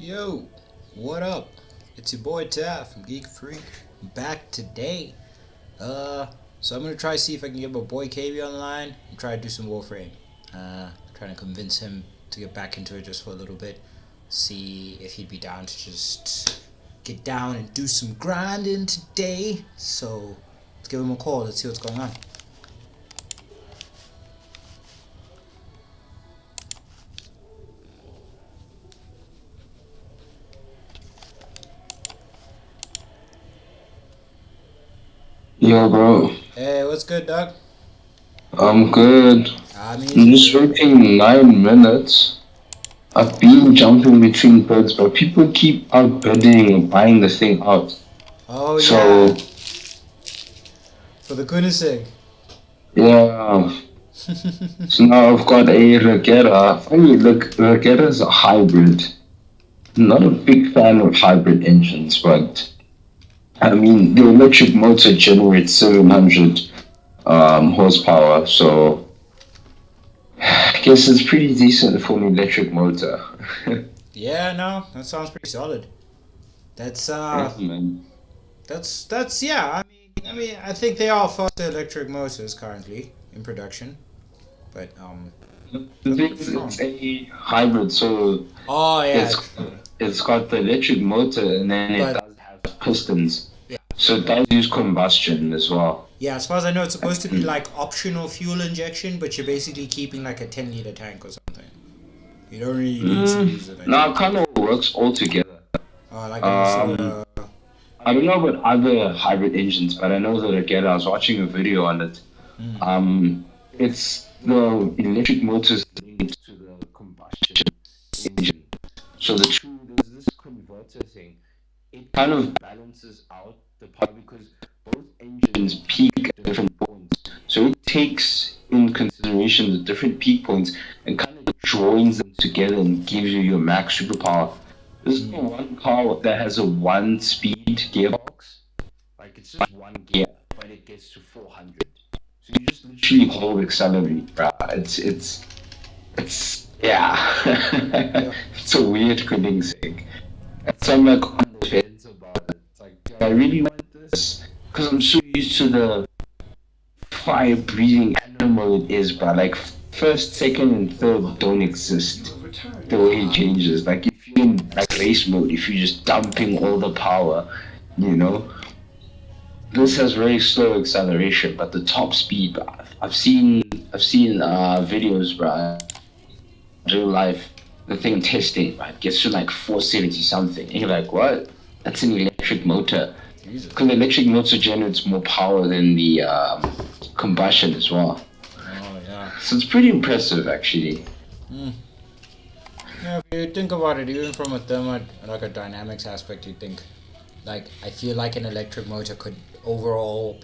Yo, what up? It's your boy Taff from Geek Afrique. Back today. So I'm gonna try to see if I can get my boy KB online and try to do some Warframe. Trying to convince him to get back into it just for a little bit. See if he'd be down to just get down and do some grinding today. So let's give him a call. Let's see what's going on. Yo, bro. Hey, what's good, Doug? I'm good. I'm I'm easy. just working 9 minutes. I've been jumping between bids, but people keep outbidding and buying the thing out. Oh So, yeah, for the goodness sake. yeah. So now I've got a Regera. Funny, look, Regera is a hybrid. Not a big fan of hybrid engines, but I mean, the electric motor generates 700 horsepower, so I guess it's pretty decent for an electric motor. Yeah, no, that sounds pretty solid. That's Yeah, man. that's yeah. I think they are faster electric motors currently in production, but The that's thing pretty is, strong. it's a hybrid, so Oh yeah, it's true. it's got the electric motor and then it But does have pistons. yeah, So it does use combustion as well. yeah. As far as I know, it's supposed to be like optional fuel injection, but you're basically keeping like a 10-liter tank or something. You don't really need to use it, I Now think. it kind of works all together. Like in a sort Um, of I don't know about other hybrid engines, but I know that again, I was watching a video on it. mm, It's the electric motors linked to the combustion engine. So there's this converter thing. It kind of balances out the power because both engines peak at different points. So it takes in consideration the different peak points and kind of joins them together and gives you your max superpower. This is the mm. one car that has a one-speed gearbox. Like it's just one gear, but it gets to 400. So you just literally hold accelerate, bruh. It's yeah. Yeah. It's a weird cooling thing. So I'm like on the fence about it. It's like, do I really want this? Because I'm so used to the fire breathing animal it is, but like first, second, and third don't exist. The way it changes. Like if you're in like race mode, if you're just dumping all the power, you know. This has very slow acceleration, but the top speed, bruh, I've seen videos, bro, real life, the thing testing, right, gets to like 470 something. And you're like, what? That's an electric motor. Jesus. Because the electric motor generates more power than the combustion as well. Oh yeah. So it's pretty impressive, actually. Mm. Yeah, if you think about it, even from a like a dynamics aspect, you think, like, I feel like an electric motor could overall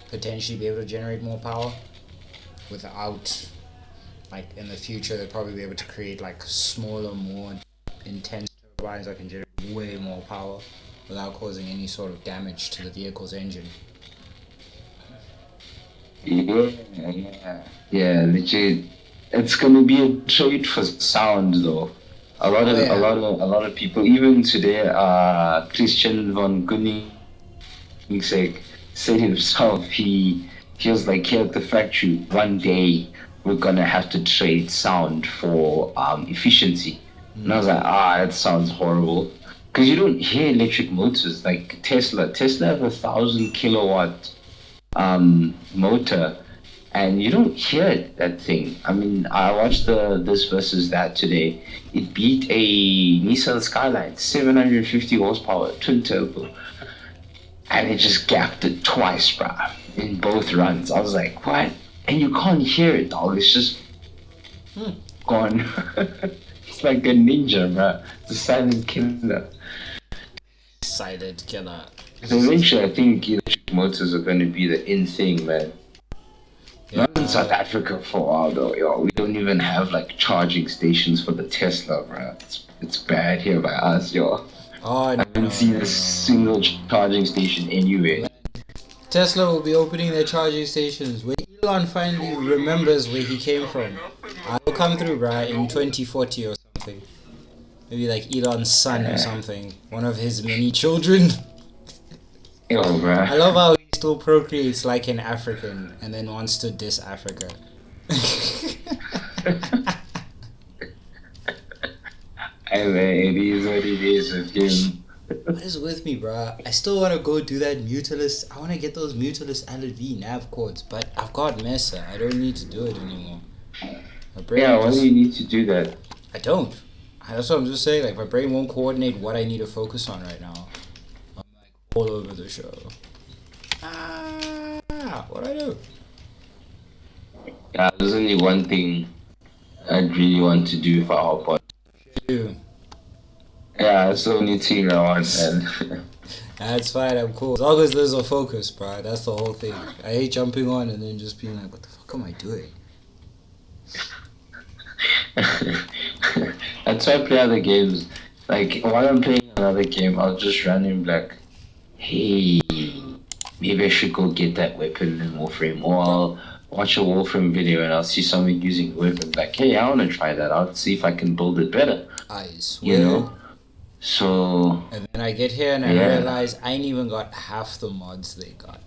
potentially be able to generate more power without, like, in the future, they'll probably be able to create, like, smaller, more intense turbines that can generate way more power without causing any sort of damage to the vehicle's engine. Yeah, legit. It's gonna be a trade for sound, though. Oh yeah. A lot of people, even today, Christian von Koenigsegg said himself, he was like, here at the factory, one day we're gonna have to trade sound for efficiency. And I was like, that sounds horrible. Because you don't hear electric motors like Tesla. Tesla have 1,000 kilowatt motor, and you don't hear that thing. I mean, I watched the this versus that today. It beat a Nissan Skyline, 750 horsepower, twin turbo, and it just gapped it twice, bruh, in both runs. I was like, what? And you can't hear it, dog. It's just Hmm. gone. It's like a ninja, bruh. It's a silent killer. Silent killer. So eventually, I think electric motors are going to be the in thing, man. Yeah. Not in South Africa for a while though, yo. We don't even have like charging stations for the Tesla, bro. It's bad here by us, yo. Oh I no, haven't seen a single charging station anywhere. Tesla will be opening their charging stations when Elon finally remembers where he came from. I'll come through, bruh, in 2040 or something. Maybe like Elon's son or something. One of his many children. Yo, bruh. I love how he still procreates like an African and then wants to diss Africa. I mean, it is what it is with him. What is with me, bruh? I still want to go do that Mutilus. I want to get those Mutilus LV nav cords, but I've got Mesa. I don't need to do it anymore. My brain Yeah, why just- do you need to do that? I don't. That's what I'm just saying. Like, my brain won't coordinate what I need to focus on right now. I'm like all over the show. What do I do? Yeah, there's only one thing I'd really want to do for our pod. Dude, Yeah, that's the only thing I want, man. that's fine. I'm cool. As long as there's a focus, bro. That's the whole thing. I hate jumping on and then just being like, what the fuck am I doing? That's why I play other games. Like, while I'm playing another game, I'll just run in like, hey, maybe I should go get that weapon in Warframe. Or I'll watch a Warframe video and I'll see someone using a weapon. Like, hey, I want to try that out, see if I can build it better. I swear. You know? So... And then I get here and I realize I ain't even got half the mods they got.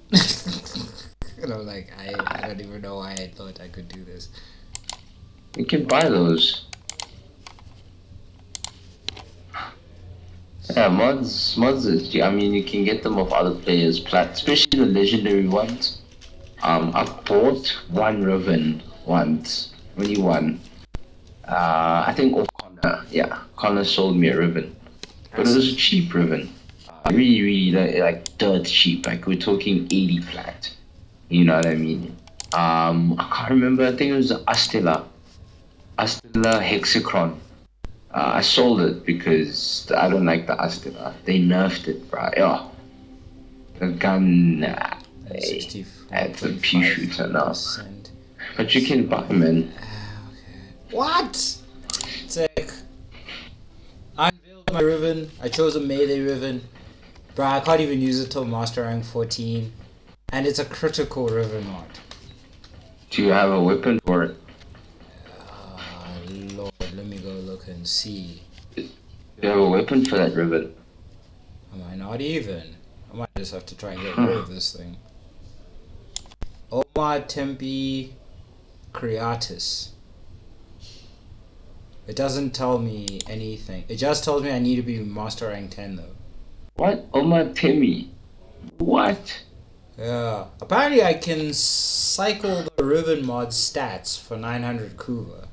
And I'm like, I don't even know why I thought I could do this. You can buy those. Yeah, mods, I mean, you can get them off other players' especially the legendary ones. I've bought one ribbon once, only one. I think off Connor, Connor sold me a ribbon. But it was a cheap ribbon. Really, like dirt cheap, like we're talking 80 flat. You know what I mean? I can't remember, I think it was the Astilla Hexacron. I sold it because I don't like the Astilla. They nerfed it, bro. Yeah. The gun, it's a pea shooter now. But you can buy them, man. What? Sick. I unveiled my ribbon. I chose a melee ribbon. Bro, I can't even use it till Master Rank 14. And it's a critical ribbon mod. Do you have a weapon for it? Lord, let me go look and see. Do you have a weapon for that ribbon? Am I not even? I might just have to try and get rid of this thing. Omar Tempe Creatus. It doesn't tell me anything. It just tells me I need to be Master Rank 10 though. What? Omar Temi? What? Yeah. Apparently I can cycle the ribbon mod stats for 900 kuva.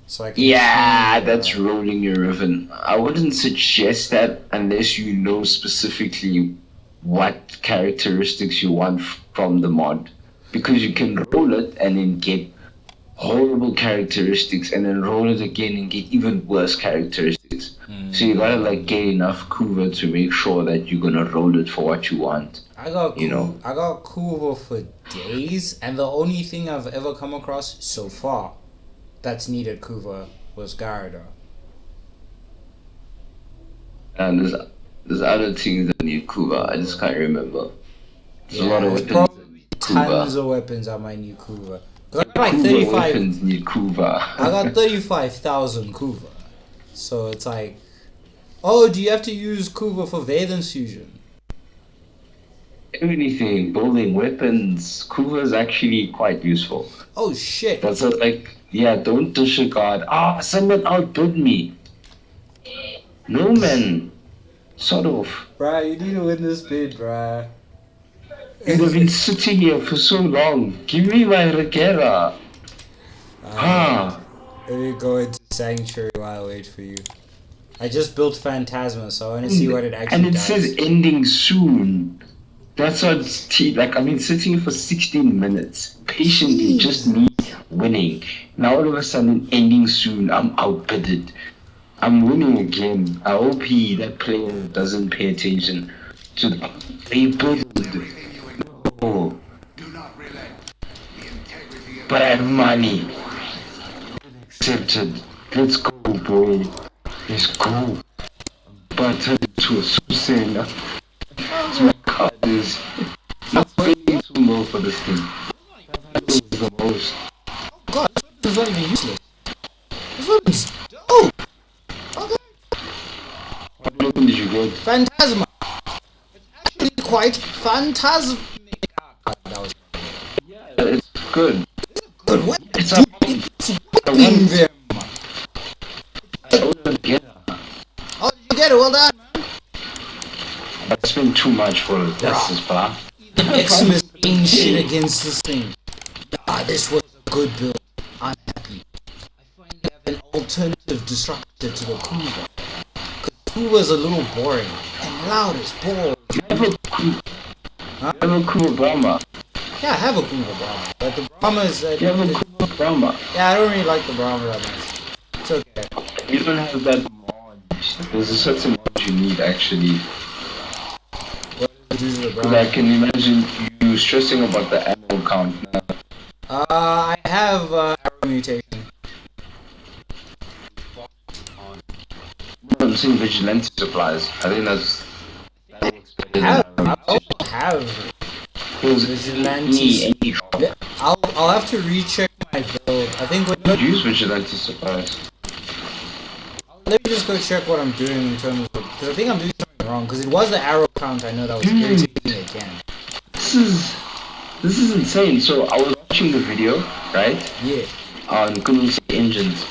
So I can That's rolling your ribbon. I wouldn't suggest that unless you know specifically what characteristics you want from the mod. Because you can roll it and then get horrible characteristics and then roll it again and get even worse characteristics. So you gotta like get enough kuva to make sure that you're gonna roll it for what you want. I got kuva for days, and the only thing I've ever come across so far that's needed kuva was Garda. And there's other things that need kuva. I just can't remember. There's a lot of weapons that need kuva. Tons of weapons that might need kuva. I got like Kuva 35. weapons need kuva. I got 35,000 kuva. So it's like, oh, do you have to use kuva for Vedans fusion? Anything, building weapons, kuva is actually quite useful. Oh shit. That's a, like, don't disregard. Someone outbid me. No, man. Sort of. Bruh, you need to win this bid, bruh. You've been sitting here for so long. Give me my Regera. Let me go into Sanctuary while I wait for you. I just built Phantasma, so I want to see what it actually And it does. says ending soon. That's what I've been sitting here for 16 minutes. Patiently, just me winning. Now all of a sudden, ending soon. I'm outbidded. I'm winning again. I hope that player doesn't pay attention to the... They bid. No. Bad money. Accepted. Let's go, bro. Let's go. But turn into a Susana. My card is not paying too low for this thing. That was the most. God, this weapon's not even useless. This weapon's dope! Okay. good. Phantasma. It's actually quite phantasmic. God, that was Yeah, it's good. good. What? It's Dude, a it's whipping them. I wouldn't get it. Oh, did you get it? Well done, man. I spent too much for it. That's just blah. Xmas ain't shit against this thing. Ah, this was a good build. I'm happy. I finally have an alternative destructor to the kuva. Cause kuva's a little boring and loud as balls. You have a cool Brahma. Yeah, I have a kuva Brahma, but the Brahma is. You have a cool Brahma. Yeah, I don't really like the Brahma that much. It's okay. You don't have that mod. There's a certain mod you need actually. What does it do to the Because Brahma? I can imagine you stressing about the ammo count now. I have arrow mutation. I'm seeing vigilante supplies. I think that works better I than arrow mutation. have Because vigilante. any I'll have to recheck my build. I think when use vigilante supplies. let me just go check what I'm doing in terms of, because I think I'm doing something wrong. Because it was the arrow count I know that was irritating me again. This is insane. So I was watching the video, right? Yeah. On Gunning's engines.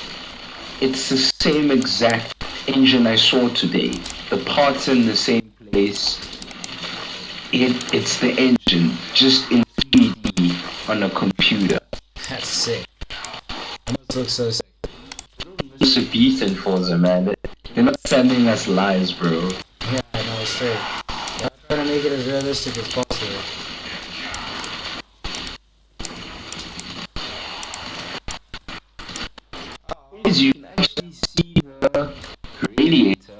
It's the same exact engine I saw today. The parts in the same place. It's the engine, just in 3D on a computer. That's sick. That must look so sick. It's a beat in Forza, man. They're not sending us lies, bro. Yeah, I know, it's straight. I'm trying to make it as realistic as possible. You can actually see the radiator.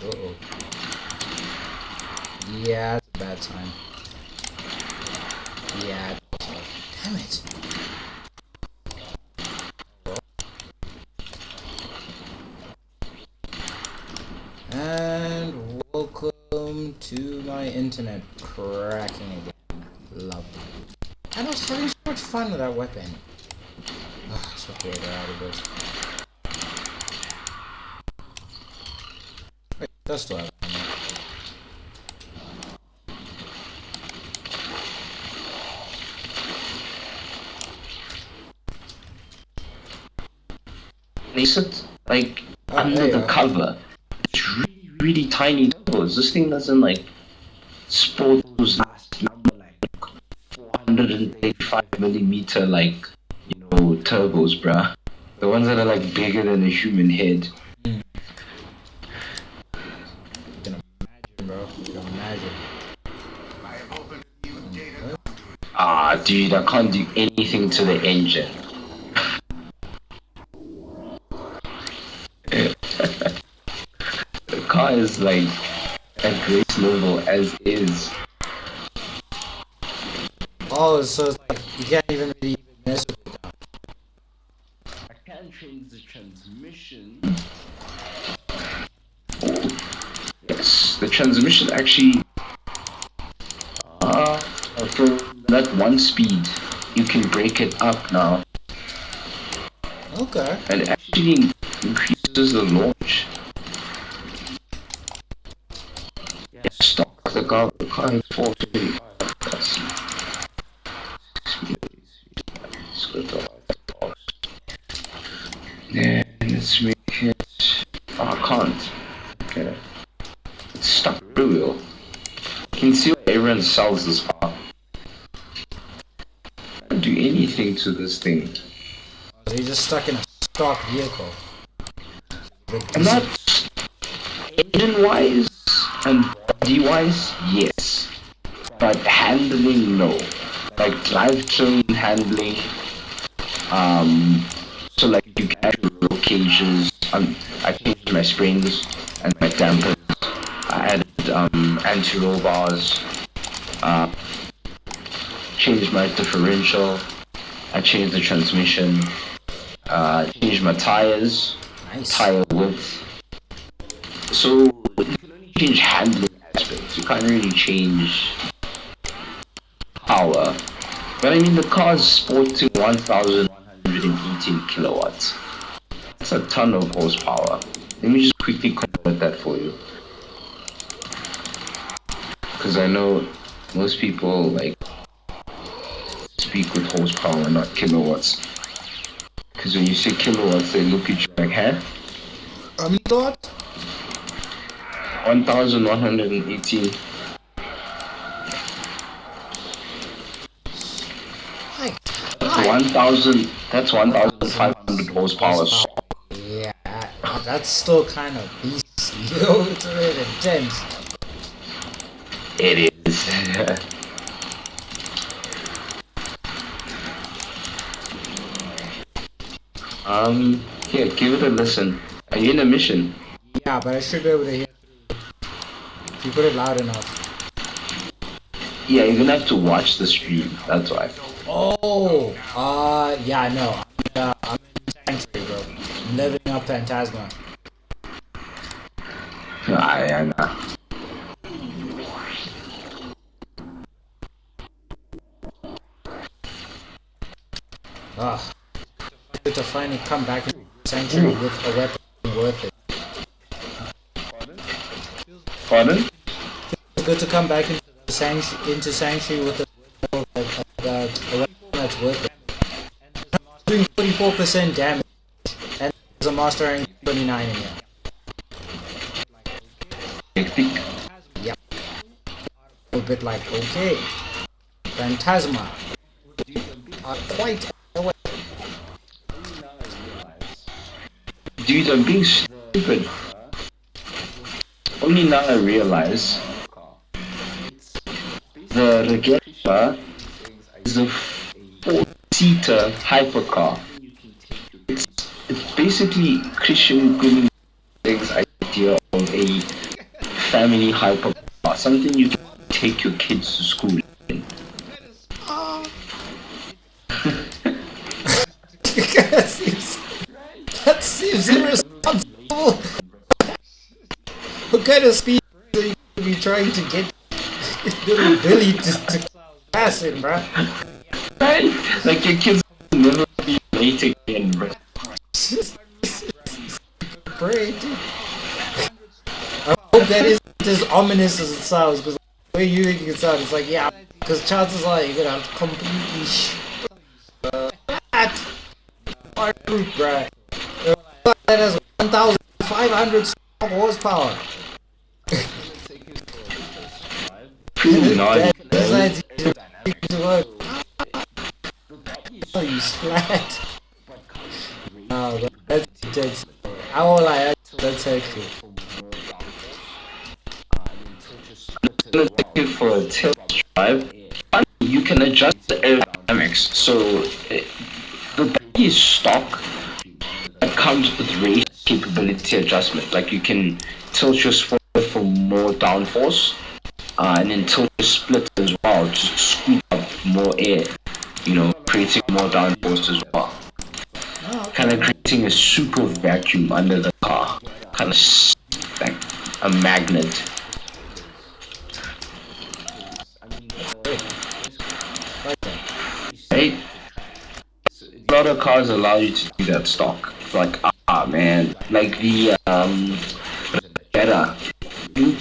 Uh-oh. Yeah, it's a bad time. Yeah, damn it. And welcome to my internet cracking again. Lovely. And I was having so much fun with that weapon. Ah, so okay, they're out of this. Wait, that's still have ammo. They sit like Oh, under there you the are. cover. It's really, really tiny turbos. This thing doesn't like sport those last number like 435mm like turbos, bruh. The ones that are like bigger than a human head. You can imagine, bro. You can imagine. Ah, dude, I can't do anything to the engine. The car is like at grace level as is. Oh, so it's like you can't even really mess with it now. I can change the transmission. Yes, the transmission actually. From that one speed, you can break it up now. Okay. And it actually increases the launch. Yeah, stock the car is 435. Let's go to the box. Then let's make it. Oh, I can't. Okay. It's stuck real well. You can see why everyone sells this car. I can't do anything to this thing. So you're just stuck in a stock vehicle. I'm not engine-wise and body-wise, yes. But handling, no. Like drivetrain handling, so like you can actually roll cages. I changed my springs and my dampers. I added anti-roll bars. Changed my differential. I changed the transmission. Changed my tires. Nice. Tire width. So you can only change handling aspects. You can't really change power. But I mean, the car's sporting 1,118 kilowatts. That's a ton of horsepower. Let me just quickly convert that for you. Because I know most people like speak with horsepower and not kilowatts. Because when you say kilowatts, they look at you like, huh? What? 1,118. That's 1,000. That's 1,500 horsepower. Yeah, that's still kind of beastly. Yo, it's a bit intense. It is. Here, give it a listen. Are you in a mission? Yeah, but I should be able to hear if you put it loud enough. Yeah, you're gonna have to watch the stream. That's why. Oh, yeah, no. I'm in Sanctuary, bro. I'm living up Phantasma. I know. To finally come back into Sanctuary with a weapon worth it. Pardon? It's good to come back into Sanctuary with a weapon that's worth it. Doing 44% damage, and there's a master rank 29 in here. Yep. A bit like, okay, Phantasma are quite away. Dude, I'm being stupid. Only now I realize the Regatta is a 4-seater hypercar. It's basically Christian Gunning's idea of a family hypercar, something you can take your kids to school in. That seems irresponsible. What kind of speed are you be trying to get little Billy to pass in, bruh? Right? Like your kids will never be late again, bro. Pray, dude. I hope that isn't as ominous as it sounds, because the way you make it sound, it's like, yeah, because chances are you're gonna have to completely that bruh. That has 1,500 horsepower. Pretty naughty. Besides, oh, you splat. Oh, that's intense. I won't lie, that's actually. I'm gonna take it for a test drive. You can adjust the aerodynamics. So the body is stock. It comes with race capability adjustment. Like you can tilt your spoiler for more downforce, and then tilt your split as well to scoop up more air. You know, creating more downforce as well. Kind of creating a super vacuum under the car. Kind of like a magnet. Right? A lot of cars allow you to do that stock. Like, man, like the Jetta, you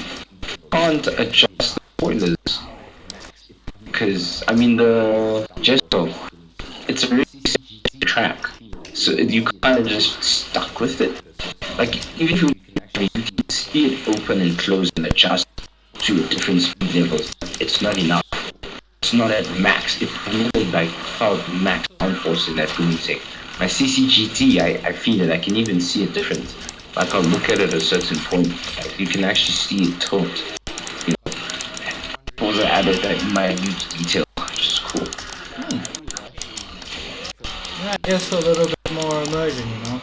can't adjust the spoilers because I mean the Gesto, it's a really safe track, so you kind of just stuck with it. Like even if you can see it open and close and adjust to different speed levels, it's not enough. It's not at max. It never like felt max downforce in that music. My CCGT, I feel it. I can even see a difference. Like I'll look at it at a certain point. Like you can actually see it tilt. You know, suppose I added that minute detail, which is cool. Yeah, just a little bit more immersion, you know.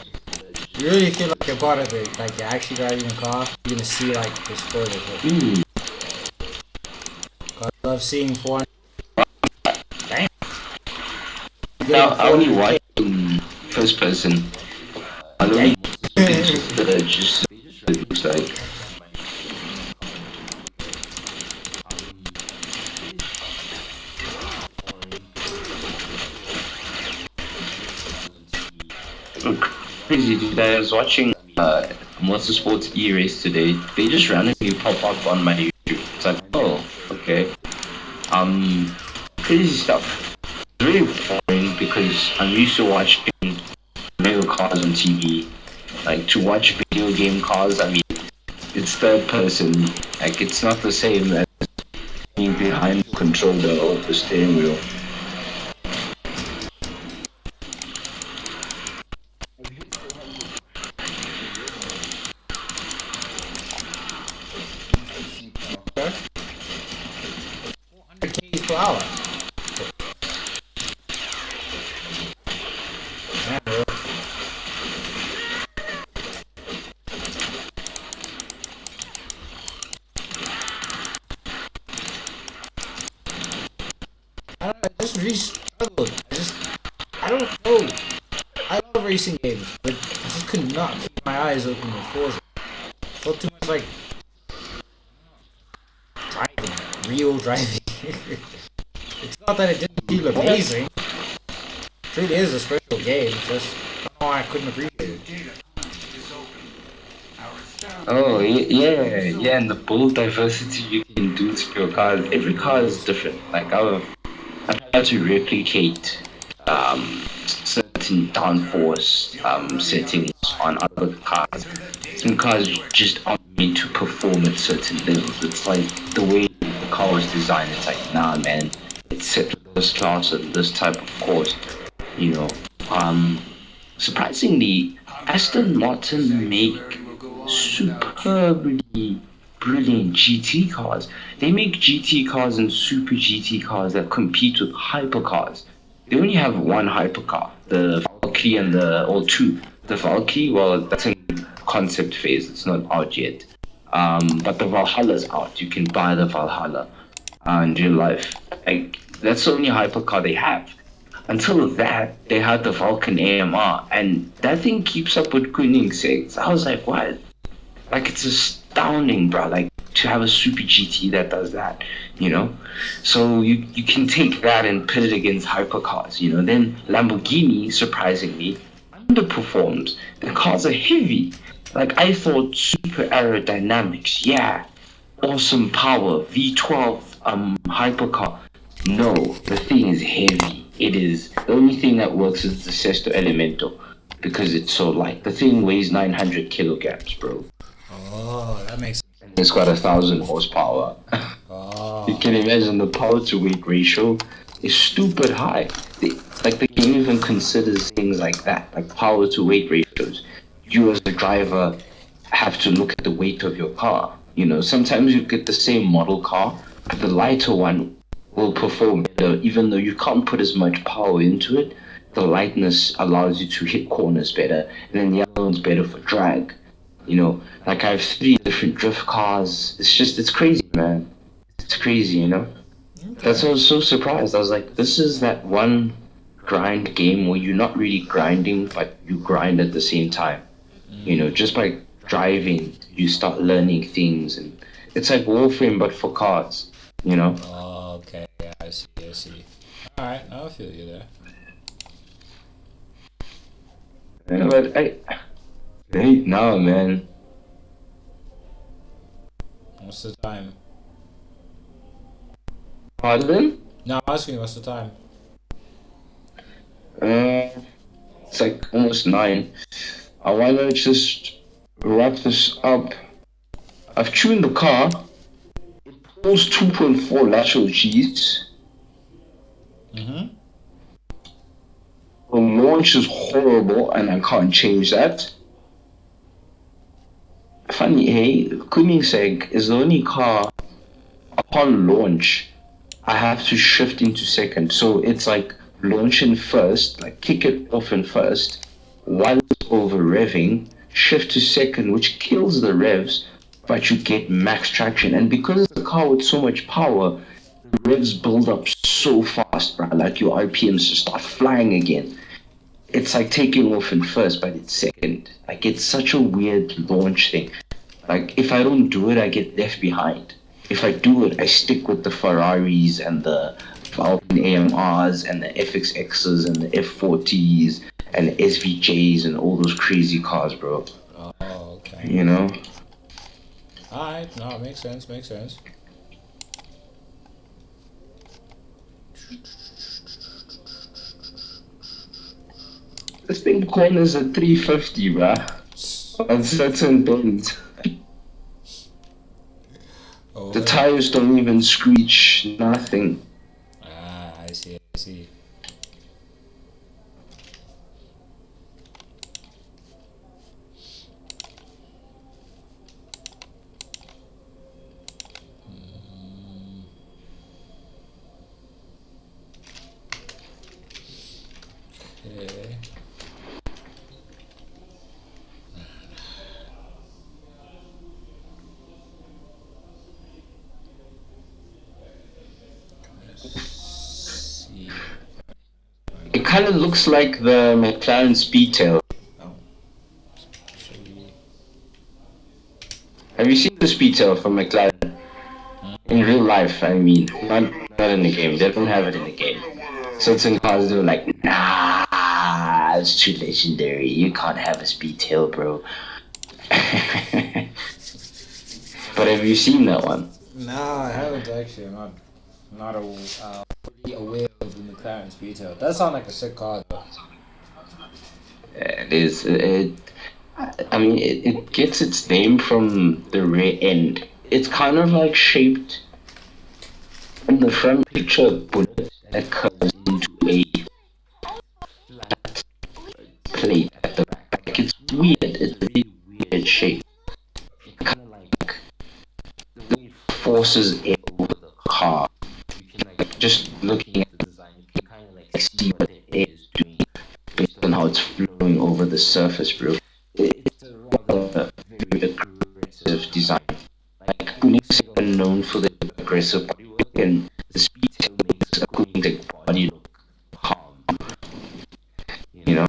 You really feel like you're part of it. Like you're actually driving a car. You're gonna see like the spoilers. I love seeing 400. Now I only watch in first person. I don't just it looks like. Crazy, dude. I was watching Motorsports E-Race today. They just randomly pop up on my YouTube. It's like, oh, okay. Crazy stuff. It's really boring because I'm used to watching real cars on TV. Like, to watch video game cars, I mean, it's third person. Like, it's not the same as being behind the controller or the steering wheel. Okay. 400 k's per hour. Yeah, bro. I don't know, I just really struggled. I don't know. I love racing games, but I just could not keep my eyes open with Forza. Felt too much like driving, real driving. It's not that it didn't feel amazing. It really is a special game. Just I don't know why I couldn't appreciate it. Oh, yeah, and the build diversity you can do to your cars. Every car is different. Like, I've had to replicate certain downforce settings on other cars. Some cars just aren't made to perform at certain levels. It's like the way the car was designed. It's like, nah, man, it's set for this class and this type of course. You know, surprisingly, Aston Martin make superbly brilliant GT cars. They make GT cars and super GT cars that compete with hypercars. They only have one hypercar, the Valkyrie and or two. The Valkyrie, well, that's in concept phase. It's not out yet. But the Valhalla's out. You can buy the Valhalla in real life. Like, that's the only hypercar they have. Until that, they had the Vulcan AMR, and that thing keeps up with Koenigsegg. I was like, what? Like, it's astounding, bro. Like, to have a Super GT that does that, you know? So you can take that and put it against hypercars, you know? Then Lamborghini, surprisingly, underperforms. The cars are heavy. Like, I thought super aerodynamics, yeah. Awesome power, V12 hypercar. No, the thing is heavy. It is. The only thing that works is the Sesto Elemento because it's so light. The thing weighs 900 kilograms, bro. Oh, that makes And it's got 1,000 horsepower. You oh. can imagine the power to weight ratio is stupid high. The game even considers things like that, like power to weight ratios. You as a driver have to look at the weight of your car. You know, sometimes you get the same model car, but the lighter one will perform better, even though you can't put as much power into it. The lightness allows you to hit corners better, and then the other one's better for drag. You know, like I have 3 different drift cars. It's crazy, man. It's crazy, you know? That's why I was so surprised. I was like, this is that one grind game where you're not really grinding, but you grind at the same time. You know, just by driving, you start learning things, and it's like Warframe, but for cars, you know? Oh, okay. Yeah, I see. Alright, now I feel you there. Yeah, but hey, no, man. What's the time? Pardon? No, I'm asking what's the time? It's like almost 9. I wanna just wrap this up. I've tuned the car. It pulls 2.4 lateral Gs. Mm-hmm. The launch is horrible, and I can't change that. Funny, hey, Koenigsegg is the only car upon launch I have to shift into second. So it's like launch in first, like kick it off in first, while it's over revving, shift to second, which kills the revs, but you get max traction. And because it's a car with so much power, the revs build up so fast, bro. Like your RPMs just start flying again. It's like taking off in first, but it's second. Like, it's such a weird launch thing. Like, if I don't do it, I get left behind. If I do it, I stick with the Ferraris and the Falcon AMRs and the FXXs and the F40s and SVJs and all those crazy cars, bro. Oh, okay. You know? Alright, no, makes sense, makes sense. This thing corners at 350, bruh. On certain bends. Oh, The tires don't even screech, nothing. I see, I see. Okay. Let's see. It kind of looks like the McLaren Speedtail. Oh, actually, Have you seen the Speedtail from McLaren? In real life, I mean, not in the game. They don't have it in the game. Certain cars they're like, nah, it's too legendary. You can't have a Speedtail, bro. But have you seen that one? no, I haven't actually. I'm not fully aware of the McLaren Speedtail. That sounds like a sick car, though. It is. I mean, it gets its name from the rear end. It's kind of like shaped in the front picture bullet that curves into a flat plate at the back. Like it's weird. It's a really weird shape. It kind of like the way it forces air over the car. You can like just looking at the design, you can kind of like see what the air is doing based on how it's flowing over the surface, bro. It's a rather very aggressive design. Like Koenigsegg are known for their aggressive bodywork, and the Speedtail makes a Koenigsegg body look calm. You know?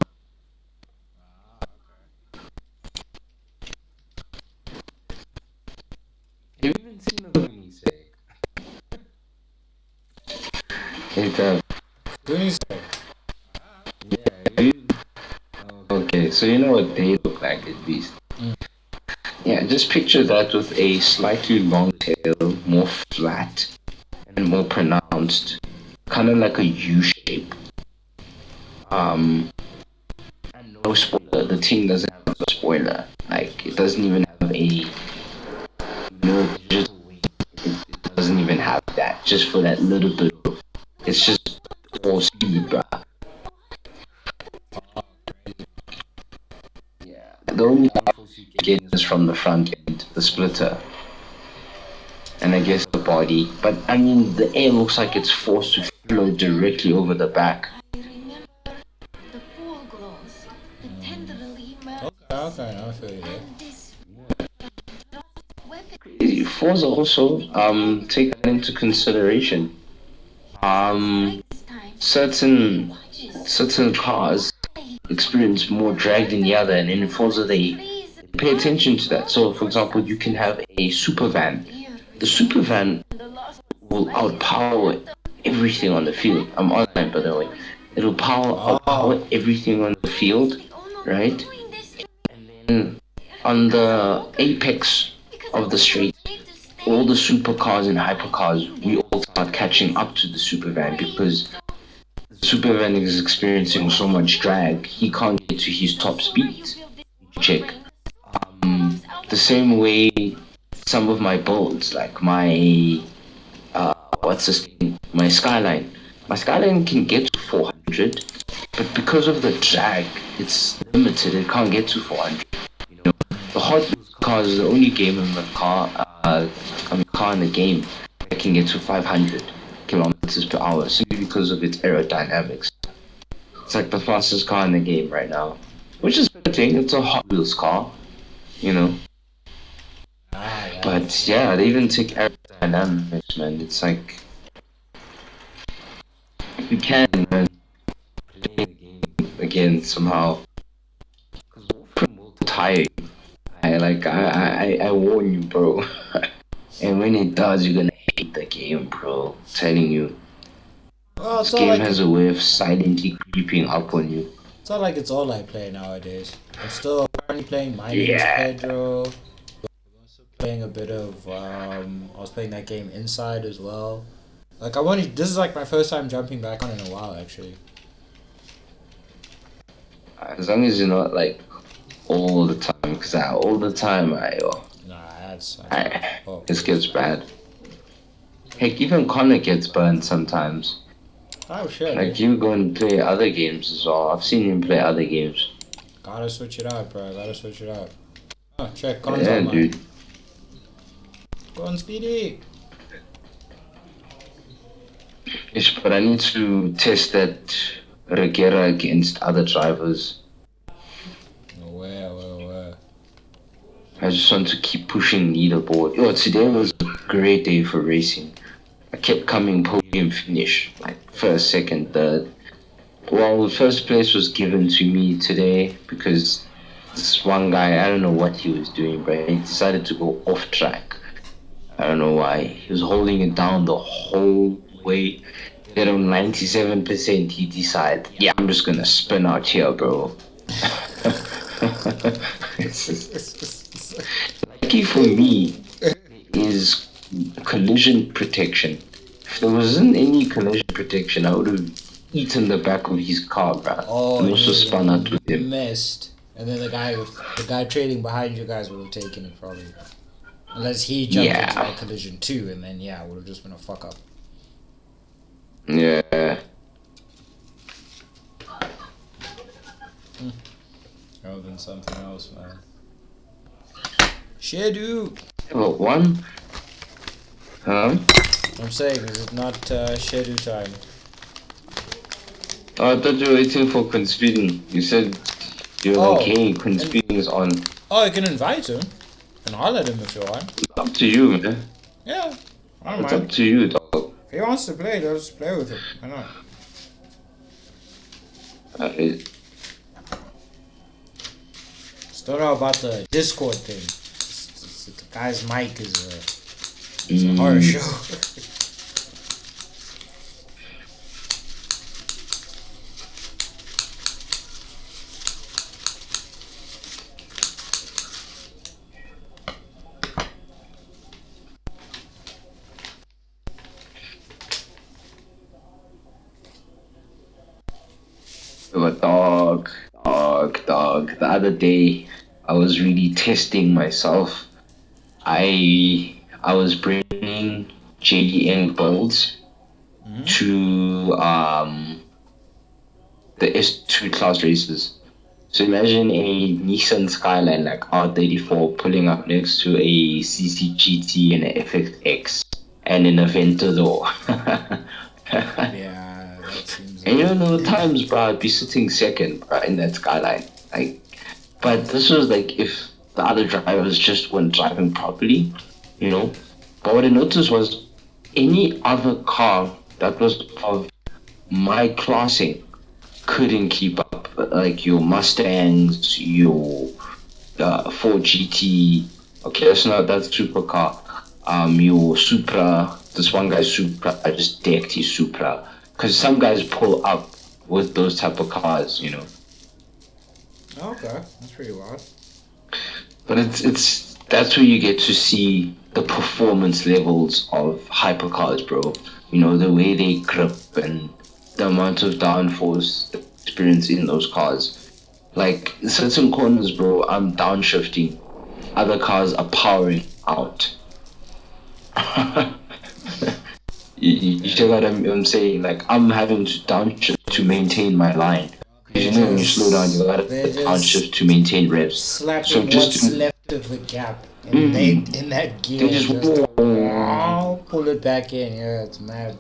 Have you even seen a Koenigsegg? Koenigsegg. Yeah. Okay, so you know what they look like at least. Yeah, just picture that with a slightly long tail, more flat and more pronounced, kind of like a U shape. And no spoiler. The thing doesn't have a spoiler. Like it doesn't even have a digital wing. It doesn't even have that. Just for that little bit of. It's just all speed, bruh. Yeah. The only downfalls you can get is from the front end, the splitter, and I guess the body. But I mean, the air looks like it's forced to flow directly over the back. Okay, I feel you there. Forza also take that into consideration. Um, certain cars experience more drag than the other, and in Forza they pay attention to that. So, for example, you can have a super van. The super van will outpower everything on the field. I'm online, by the way. It'll outpower everything on the field, right? And then on the apex of the straight, all the supercars and hypercars, we all start catching up to the super van because the super van is experiencing so much drag, he can't get to his top speed. Check. The same way some of my builds, like my what's this thing? My Skyline can get to 400, but because of the drag, it's limited. It can't get to 400. You know, the Hot Wheels car is the only game in the car in the game that can get to 500 kilometers per hour simply because of its aerodynamics. It's like the fastest car in the game right now, which is fitting. It's a Hot Wheels car, you know. But yeah, they even take aerodynamics, man. It's like you can, man, play the game again somehow. Because Warframe will tire you. I warn you, bro. And when it does, you're gonna hate the game, bro. I'm telling you. Well, This game has a way of silently creeping up on you. It's not like it's all I play nowadays. I'm still currently playing My Name's Yeah. Pedro. Also playing a bit of I was playing that game Inside as well. Like this is like my first time jumping back on in a while actually. As long as you're not like all the time, because all the time Nah, that's oh, this gets bad. Heck, even Connor gets burned sometimes. oh shit. Like you go and play other games as well. I've seen him play other games. Gotta switch it out, bro. Gotta switch it out. Oh, check. Con's Yeah, online. dude. Go on, Speedy. Ish, but I need to test that Regera against other drivers. Where? I just want to keep pushing leaderboard. Yo, today was a great day for racing. I kept coming podium finish, like first, second, third. Well, first place was given to me today because this one guy, I don't know what he was doing, but he decided to go off track. I don't know why. He was holding it down the whole way. Then on 97%, he decided, yeah, I'm just gonna spin out here, bro. Lucky for me is collision protection. If there wasn't any collision protection, I would have eaten the back of his car, bro. Oh, and also spun out with him. Missed. And then the guy trading behind you guys would have taken it probably. Unless he jumped into that collision too, and then it would have just been a fuck up. Yeah. Rather than something else, man. Shedu! But one? Huh? I'm saying, is it not Shedu time? Oh, I thought you were waiting for Quinn You said you were like, hey, Quinn is on. Oh, you can invite him. And holler at him if you want. It's up to you, man. Yeah, I don't It's mind. up to you, dog. If he wants to play, let's play with him. Why not? Just don't know about the Discord thing. The guy's mic is a horror show. But dog. The other day, I was really testing myself. I was bringing JDN builds to the S2 class races. So imagine a Nissan Skyline like R34 pulling up next to a CCGT and an FXX and an Aventador. Yeah, that seems. And you know, the times, bro, I'd be sitting second, bro, in that Skyline. Like, but this was like if the other drivers just weren't driving properly, you know. But what I noticed was any other car that was of my classing couldn't keep up. Like your Mustangs, your Ford GT. Okay, that's supercar. Your Supra. This one guy's Supra. I just decked his Supra. Because some guys pull up with those type of cars, you know. Okay, that's pretty wild. But it's that's where you get to see the performance levels of hypercars, bro. You know, the way they grip and the amount of downforce experience in those cars. Like certain corners, bro, I'm downshifting. Other cars are powering out. You check what I'm saying? Like, I'm having to downshift to maintain my line. Because you know when you slow down, you gotta downshift to maintain revs. Slapping So just what's left of the gap in that gear. They just pull it back in. Yeah, it's mad.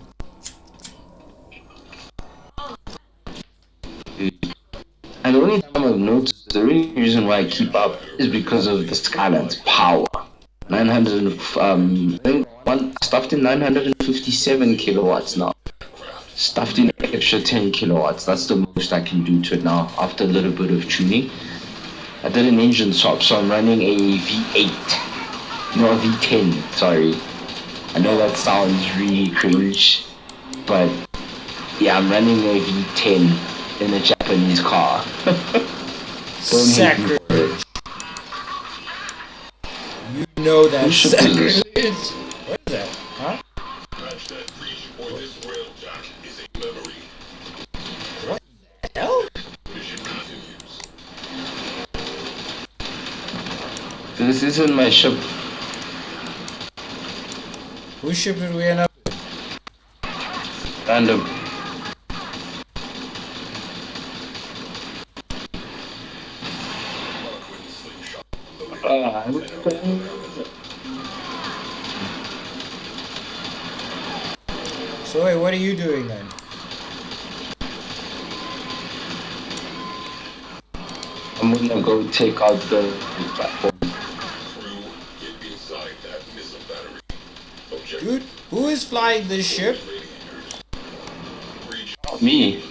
And the only time I've noticed, the only reason why I keep up is because of the Skyline's power. 900, I think stuffed in 957 kilowatts now. Stuffed in extra 10 kilowatts. That's the most I can do to it now after a little bit of tuning. I did an engine swap, so I'm running a V8. No, a V10, sorry. I know that sounds really cringe, but yeah, I'm running a V10 in a Japanese Japanese car. Don't hate me for it. Sacrilege. You know that Whose ship is this? sacrilege. What is that? Huh? What the hell? This isn't my ship. Whose ship did we end up with? Random. So wait, what are you doing then? I'm gonna go take out the platform. Dude, who is flying this ship? Me.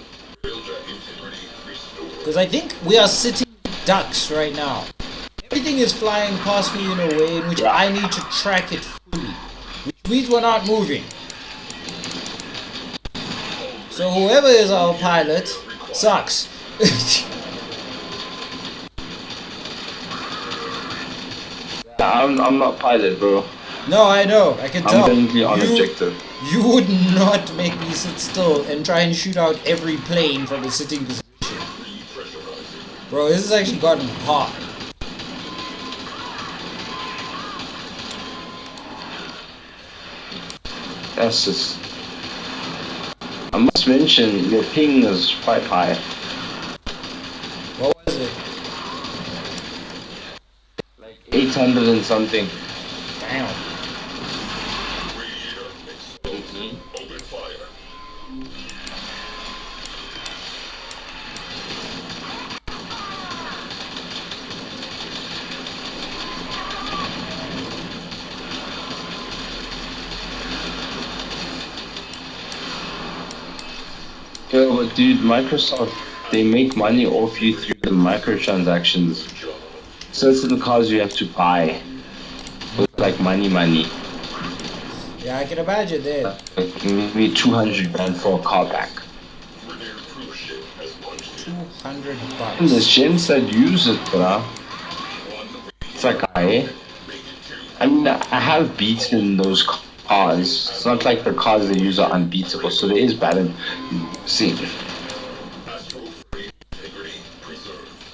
Because I think we are sitting ducks right now. Everything is flying past me in a way in which I need to track it fully. Which means we're not moving. So whoever is our pilot sucks. I'm not pilot, bro. No, I know. I can tell. I'm currently on objective. You would not make me sit still and try and shoot out every plane from a sitting position. Bro, this has actually gotten hot. That's just... I must mention, your ping is quite high. What was it? Like 800 and something. Damn. Yeah, but dude, Microsoft, they make money off you through the microtransactions. Certain cars you have to buy with like money. Yeah, I can imagine that. Like maybe 200 grand for a car back. 200 And the bucks. gens that use it, bruh. It's like, I mean, I have beaten those cars. It's not like the cars they use are unbeatable, so there is balancing.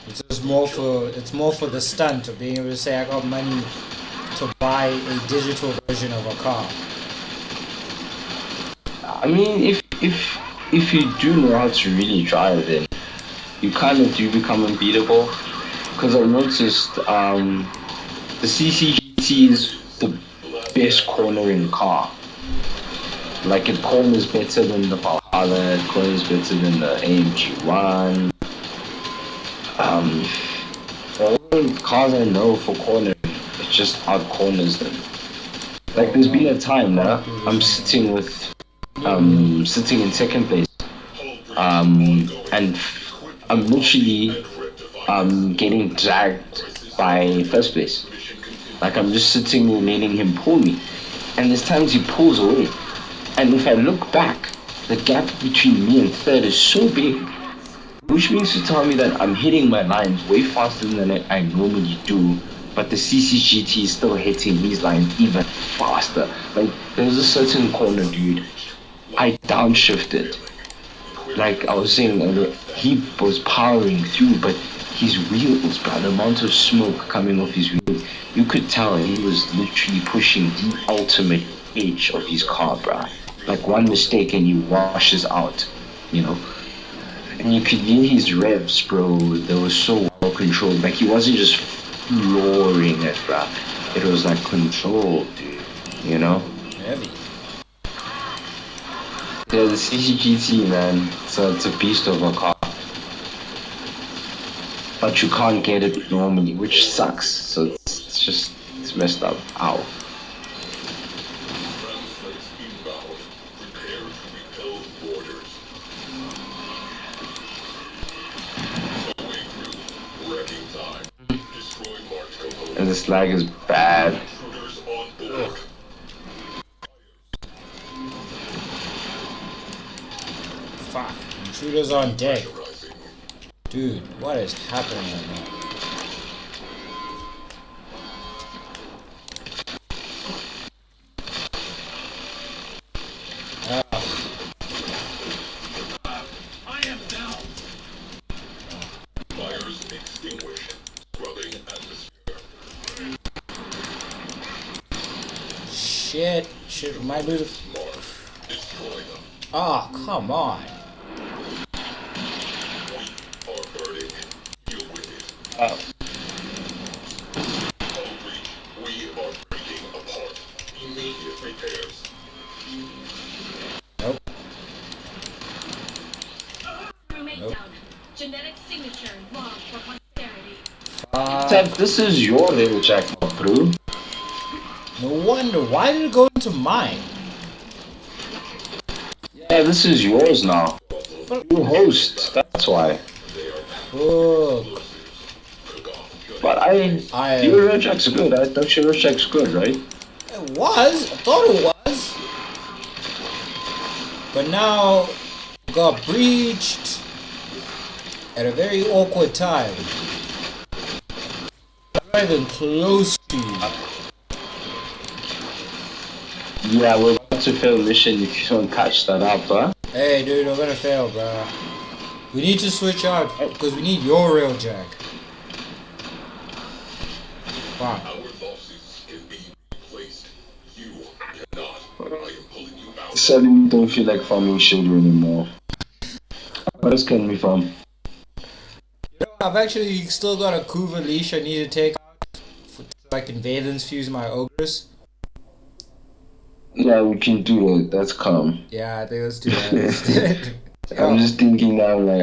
It's just more for the stunt of being able to say I got money to buy a digital version of a car. I mean, if you do know how to really drive, then you kind of do become unbeatable. Because I've noticed the CCGT is the best cornering car. Like it corners better than the Valhalla, it corners better than the AMG One. All the cars I know for cornering, it just out corners them. Like there's been a time now I'm sitting sitting in second place, and I'm literally getting dragged by first place. Like I'm just sitting there letting him pull me, and there's times he pulls away, and if I look back, the gap between me and third is so big, which means to tell me that I'm hitting my lines way faster than I normally do, but the CCGT is still hitting these lines even faster. Like there's a certain corner, dude, I downshifted. Like I was saying, he was powering through, but his wheels, bro, the amount of smoke coming off his wheels, you could tell he was literally pushing the ultimate edge of his car, bro. Like one mistake and he washes out, you know. And you could hear his revs, bro. They were so well controlled. Like he wasn't just flooring it, bro. It was like controlled, dude. You know. Heavy. Yeah, the CCGT, man. It's a beast of a car. But you can't get it normally, which sucks. So it's messed up. Ow. And this lag is bad. Fuck. Intruders on deck. Dude, what is happening right now? I am down. Fires extinguished. Scrubbing atmosphere. Shit, my little. Mark. Destroy them. Oh, come on. We are burning. Deal with it. Oh. Outreach. We are breaking apart. Immediate repairs. Nope. Roommate Nope. down. Genetic signature logged for posterity. Except this is your little jackpot, bro. No wonder. Why did it go into mine? Yeah, this is yours now. You host, that's why. Fuck. But your real check's good. I thought your real check's good, right? It was. I thought it was. But now, it got breached at a very awkward time. I'm not even close to you. Yeah, we're about to fail mission if you don't catch that up, huh? Hey, dude, we're gonna fail, bro. We need to switch out because we need your rail jack. Wow. Our losses can be replaced. You cannot. I am pulling you out. Suddenly don't feel like farming sugar anymore. Where else can we farm? You know, I've actually still got a kuva leash I need to take out so I can valence fuse my ogres. Yeah, we can do it. That's calm. Yeah, I think let's do that instead. I'm just thinking now, I'm like,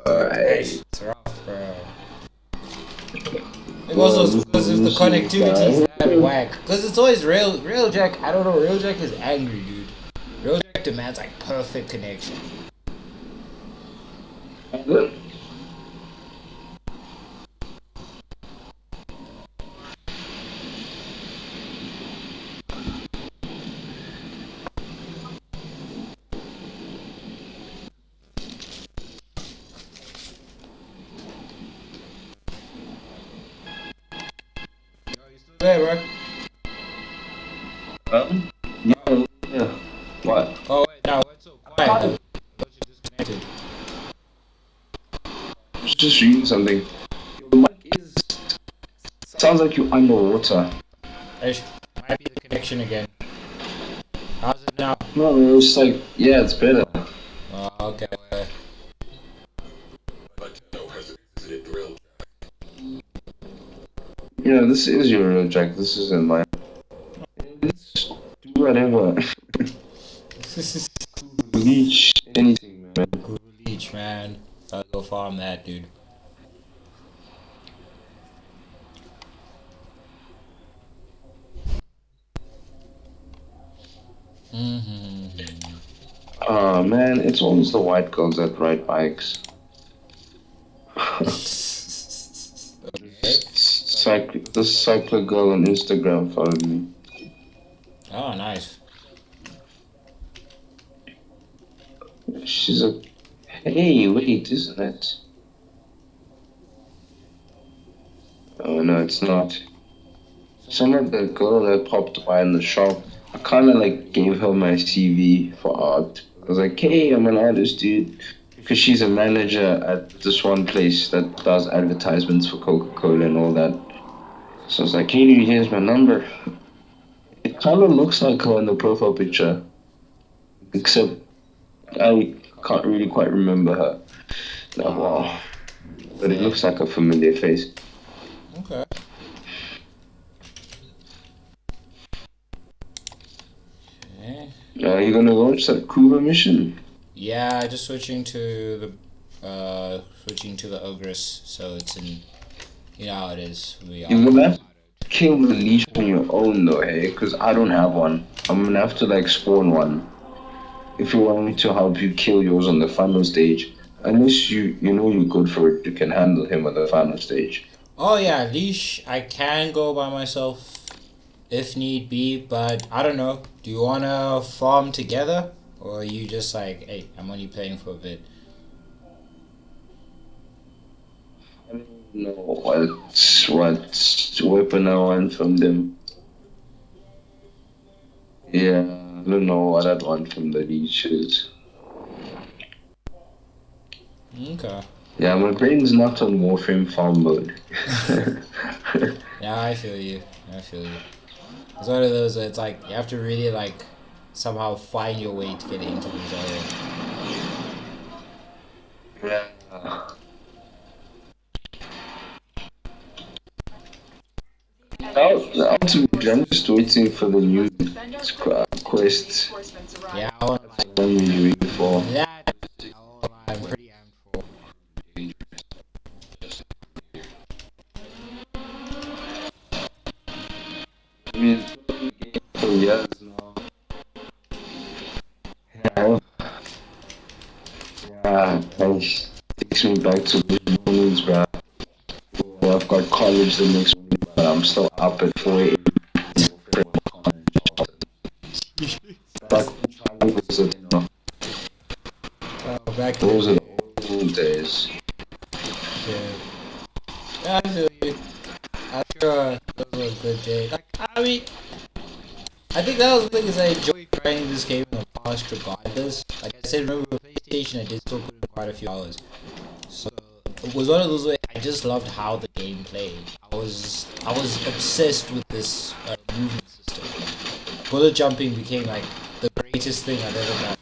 alright. It's rough, bro. It also because if the connectivity is that whack. Because it's always Railjack, I don't know, Railjack is angry, dude. Railjack demands like perfect connection. There, bro. Yeah. What? Oh wait, no, it's so quiet. I thought you disconnected. I was just reading something. Your mic is. Sounds like you're underwater. It might be the connection again. How's it now? No, it's like, yeah, it's better. Oh, okay. Wait. Latino has exited drill. Yeah, this is your real jack. This isn't mine. Let's do whatever. Leech, anything, man. Cool leech, man. I'll go farm that, dude. Oh man, it's always the white girls that ride bikes. This cycler girl on Instagram followed me. Oh, nice. She's a. Hey, wait, isn't it? Oh no, it's not. Some of the girl that popped by in the shop, I kind of like gave her my CV for art. I was like, hey, I'm an artist, dude. Because she's a manager at this one place that does advertisements for Coca-Cola and all that. So I was like, hey, dude, here's my number. It kind of looks like her in the profile picture. Except I can't really quite remember her that well. But it looks like a familiar face. Okay. Okay. Are you gonna launch that Kuva mission? Yeah, just switching to the ogress, so it's in. You know how it is. You're gonna have to kill the leech on your own though, hey? Because I don't have one. I'm gonna have to like spawn one. If you want me to help you kill yours on the final stage. Unless you know you're good for it, you can handle him on the final stage. Oh yeah, leash. I can go by myself if need be, but I don't know. Do you wanna farm together, or are you just like, hey, I'm only playing for a bit? No, what weapon I want from them. Yeah, I don't know what I'd want from the leeches. Okay. Yeah, my brain's not on Warframe farm mode. Yeah, I feel you. I feel you. It's one of those. It's like you have to really like somehow find your way to get into these areas. Yeah. Ultimately, I'm just waiting for the new quest. Yeah, I want That's what I'm really waiting for. that. I'm pretty amped for. I mean, it's been in the game for years now. Yeah, yeah, nice. Takes me back to the mornings, bro. Well, I've got college the next morning, but I'm still up at 4 a.m. Like, was it, Back those are in the old days. the day. Yeah, I feel you. I'm sure those were a good day. Like, I mean, I think that was the thing is I enjoyed grinding this game in the past regardless. Like I said, remember with PlayStation, I did still put in quite a few hours. So it was one of those where I just loved how the game played. I was obsessed with this movement system. Bullet jumping became like the greatest thing I've ever done.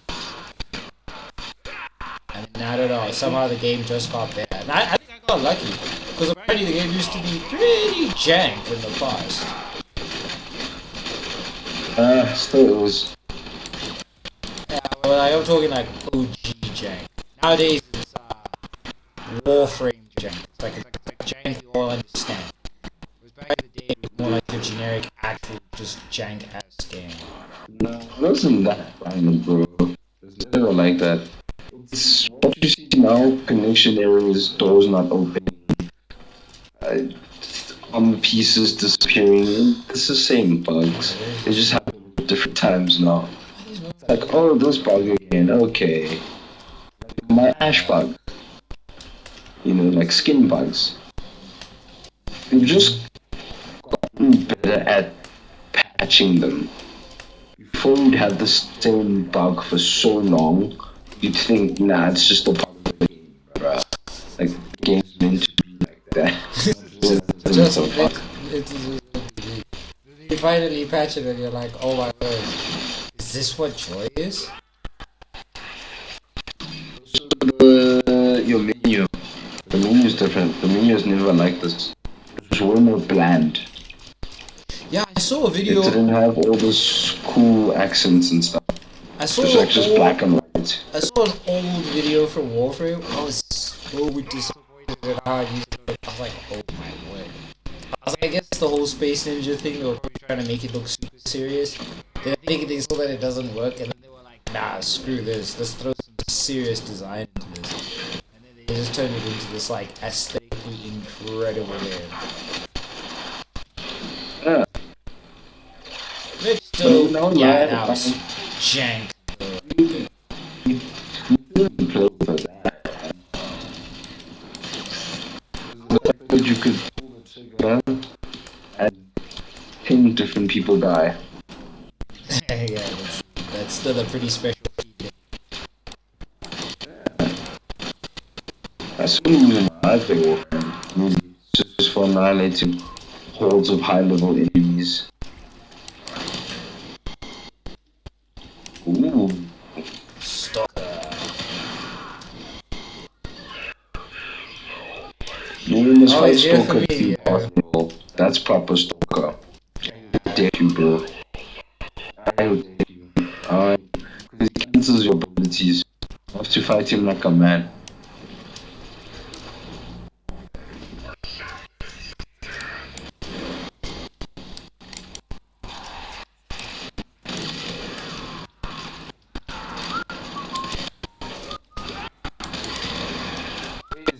And then, I don't know, somehow the game just got better. And I think I got lucky. Because apparently the game used to be pretty jank in the past. Still, it was. Yeah, well, I'm talking like OG jank. Nowadays it's Warframe jank. It's like jank you all understand. Whereas back in the day it was more like a generic actual just jank ass game. No, it wasn't that violent, bro. It was never like that. It's what you see now, connection errors, doors not opening, uh, armor pieces disappearing. It's the same bugs. They just happen at different times now. It's like, oh, this bug again, okay. My ash bug, like skin bugs. They've just gotten better at patching them. Before you'd had the same bug for so long, you'd think, nah, it's just a bug of the game, bruh. Like, the game's meant to be like that. Just It's a bug. you finally patch it and you're like, oh my word, is this what joy is? Your menu. The menu is different. The menu is never like this. It's way more bland. Yeah, I saw a It video. didn't have all this cool accents and stuff. I It saw was like just black and white. I saw an old video from Warframe. I was so disappointed at how it used to look. I was like, oh my word. I was like, I guess the whole Space Ninja thing, they were probably trying to make it look super serious. Then I think they saw that it doesn't work, and then they were like, nah, screw this. Let's throw some serious design into this. And then they just turned it into this, like, aesthetically incredible game. Yeah. Which still, No, yeah, no, that was jank. You didn't play for that. But you could pull the trigger and 10 different people die. Yeah, that's still a pretty special feat. That's the only reason why I play Warframe. Really. It's just for annihilating hordes of high level enemies. Ooh. You must Oh, fight he's here for Stalker me, if yeah. possible. That's proper Stalker. I dare you, bro. I would dare you. Because he cancels your abilities. You have to fight him like a man.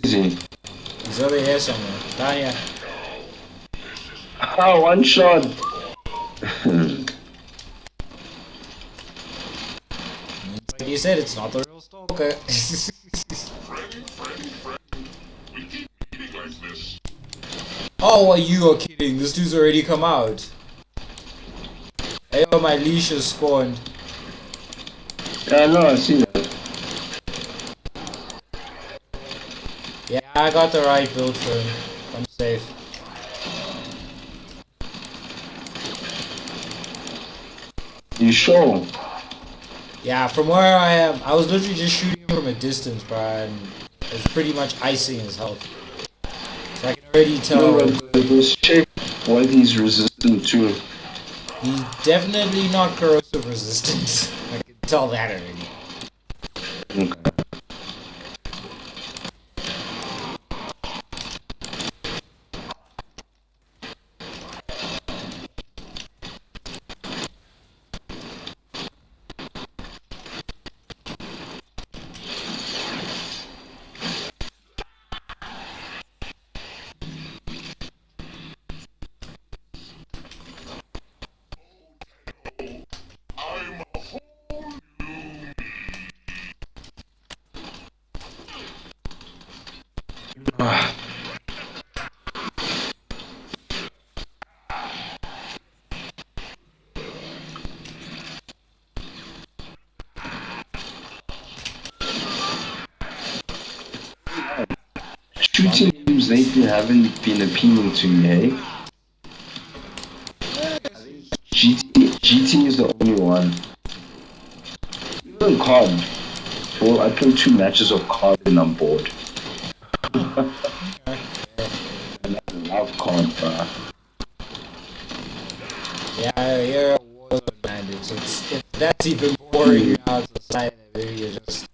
Easy. He's over here somewhere. Down here. Ah, one shot. Like you said, it's not the real stalker. Friend, we keep eating like this. Oh, you are kidding. This dude's already come out. Hey, oh, my leash has spawned. Yeah, no, I see that. Yeah, I got the right build for him. I'm safe. You sure? Yeah, from where I am, I was literally just shooting him from a distance, bro, and it's pretty much icing his health. So I can already No, tell but let's check what he's resistant to. he's definitely not corrosive resistant. I can tell that already. Okay. Ah, shooting games lately haven't been appealing to me, hey? GT is the only one. Even COD. Well, I played 2 matches of COD and I'm bored. And I love COD, bruh. Yeah, you're a Warzone man, dude. So if that's even boring now to side of it, you're just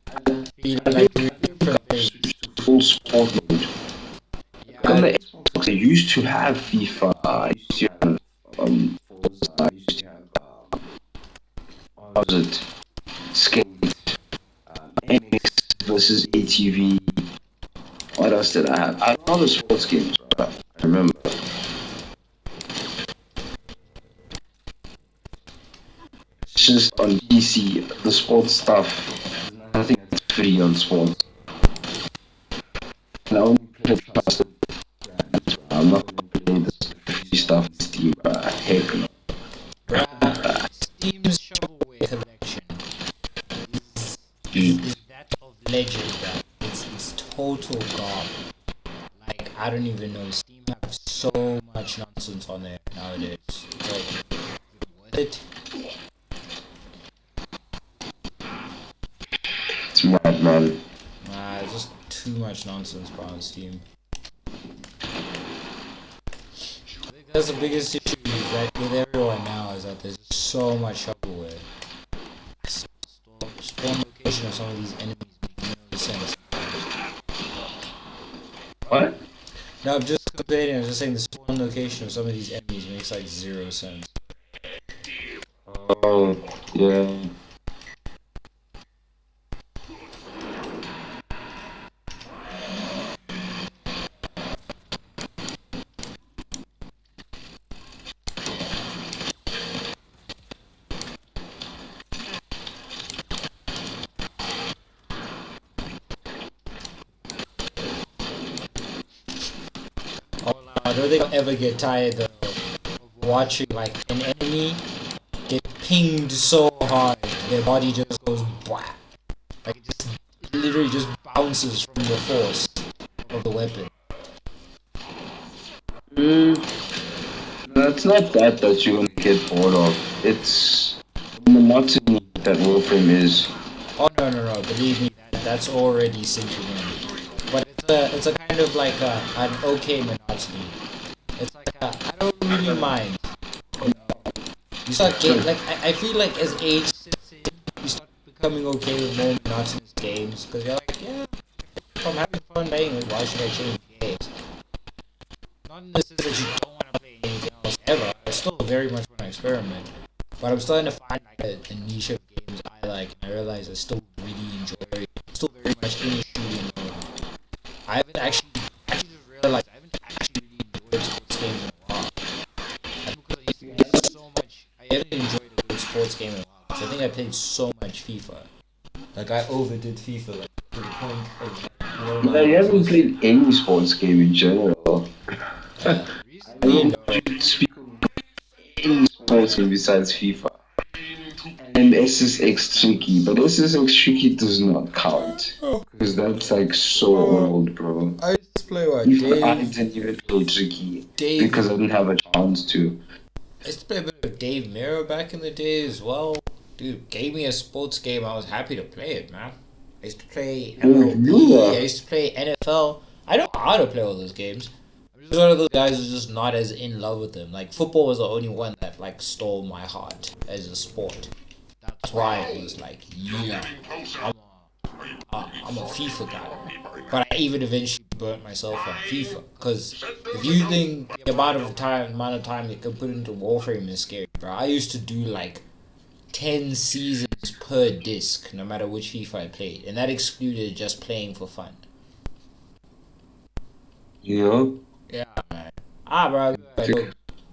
feeling like doing different things. Full sport mode. Like on Yeah, the Xbox, I used to have FIFA. I used to have Forza. I used to have what was it? Skate. MX versus ATV. What else did I have? I had all the sports games, bruh. I remember. It's just on PC, the sports stuff. There's nothing that's free on sports. And I only play trusted brands, bruh. I'm not gonna play this free stuff on Steam, bruh. Heck no. bruh, Steam's shovelware collection is that of legend, bruh. It's total god. Like, I don't even know. Steam have so much nonsense on there nowadays. Like, is it worth it? It's mad, man. Nah, it's just too much nonsense, bro, on Steam. I think that's the biggest issue is that with everyone now is that there's just so much shovelware. Spawn location of some of these enemies make no sense. What? No, I'm just complaining. I'm just saying the spawn location of some of these enemies makes like 0 sense. Oh, yeah. Oh, no, I don't think I'll ever get tired though of watching like an enemy get pinged so hard their body just goes blah. Like it literally just bounces from the force of the weapon. No, it's not that you're gonna get bored of. It's the monotony that Warframe is. Oh no, believe me, that's already sinking in. But it's a kind of like an okay monotony. It's like I don't really mind. You know, you start getting like I feel like as age sits in, you start becoming okay with more monotonous games because you're like, yeah, if I'm having fun playing it, why should I change games? Not in the sense that you don't want to play anything else ever. I still very much want to experiment, but I'm starting to find like a niche of games I like, and I realize I still really enjoy it. I'm still very much in the shooting mode. I haven't actually just realized I haven't actually really enjoyed sports games in a while. That's because I used to play so much. I haven't enjoyed a good sports game in a while. 'Cause I think I played so much FIFA. Like I overdid FIFA like to the point of Yeah, you haven't played any sports game in general. I don't speak any sports game besides FIFA. And SSX Tricky, but SSX Tricky does not count. Because that's like so old, bro. I used to play what? Even I Dave. didn't even play Tricky Dave. because I didn't have a chance to. I used to play a bit of Dave Mirror back in the day as well. Dude, gave me a sports game. I was happy to play it, man. I used to play MLB. I used to play NFL. I know how to play all those games. I'm just one of those guys who's just not as in love with them. Like, football was the only one that, like, stole my heart as a sport. That's why it was like, yeah, I'm a FIFA guy. But I even eventually burnt myself on FIFA. Because if you think the amount of time you can put into Warframe is scary, bro. I used to do like 10 seasons per disc, no matter which FIFA I played. And that excluded just playing for fun. Yeah. Yeah, man. Bro,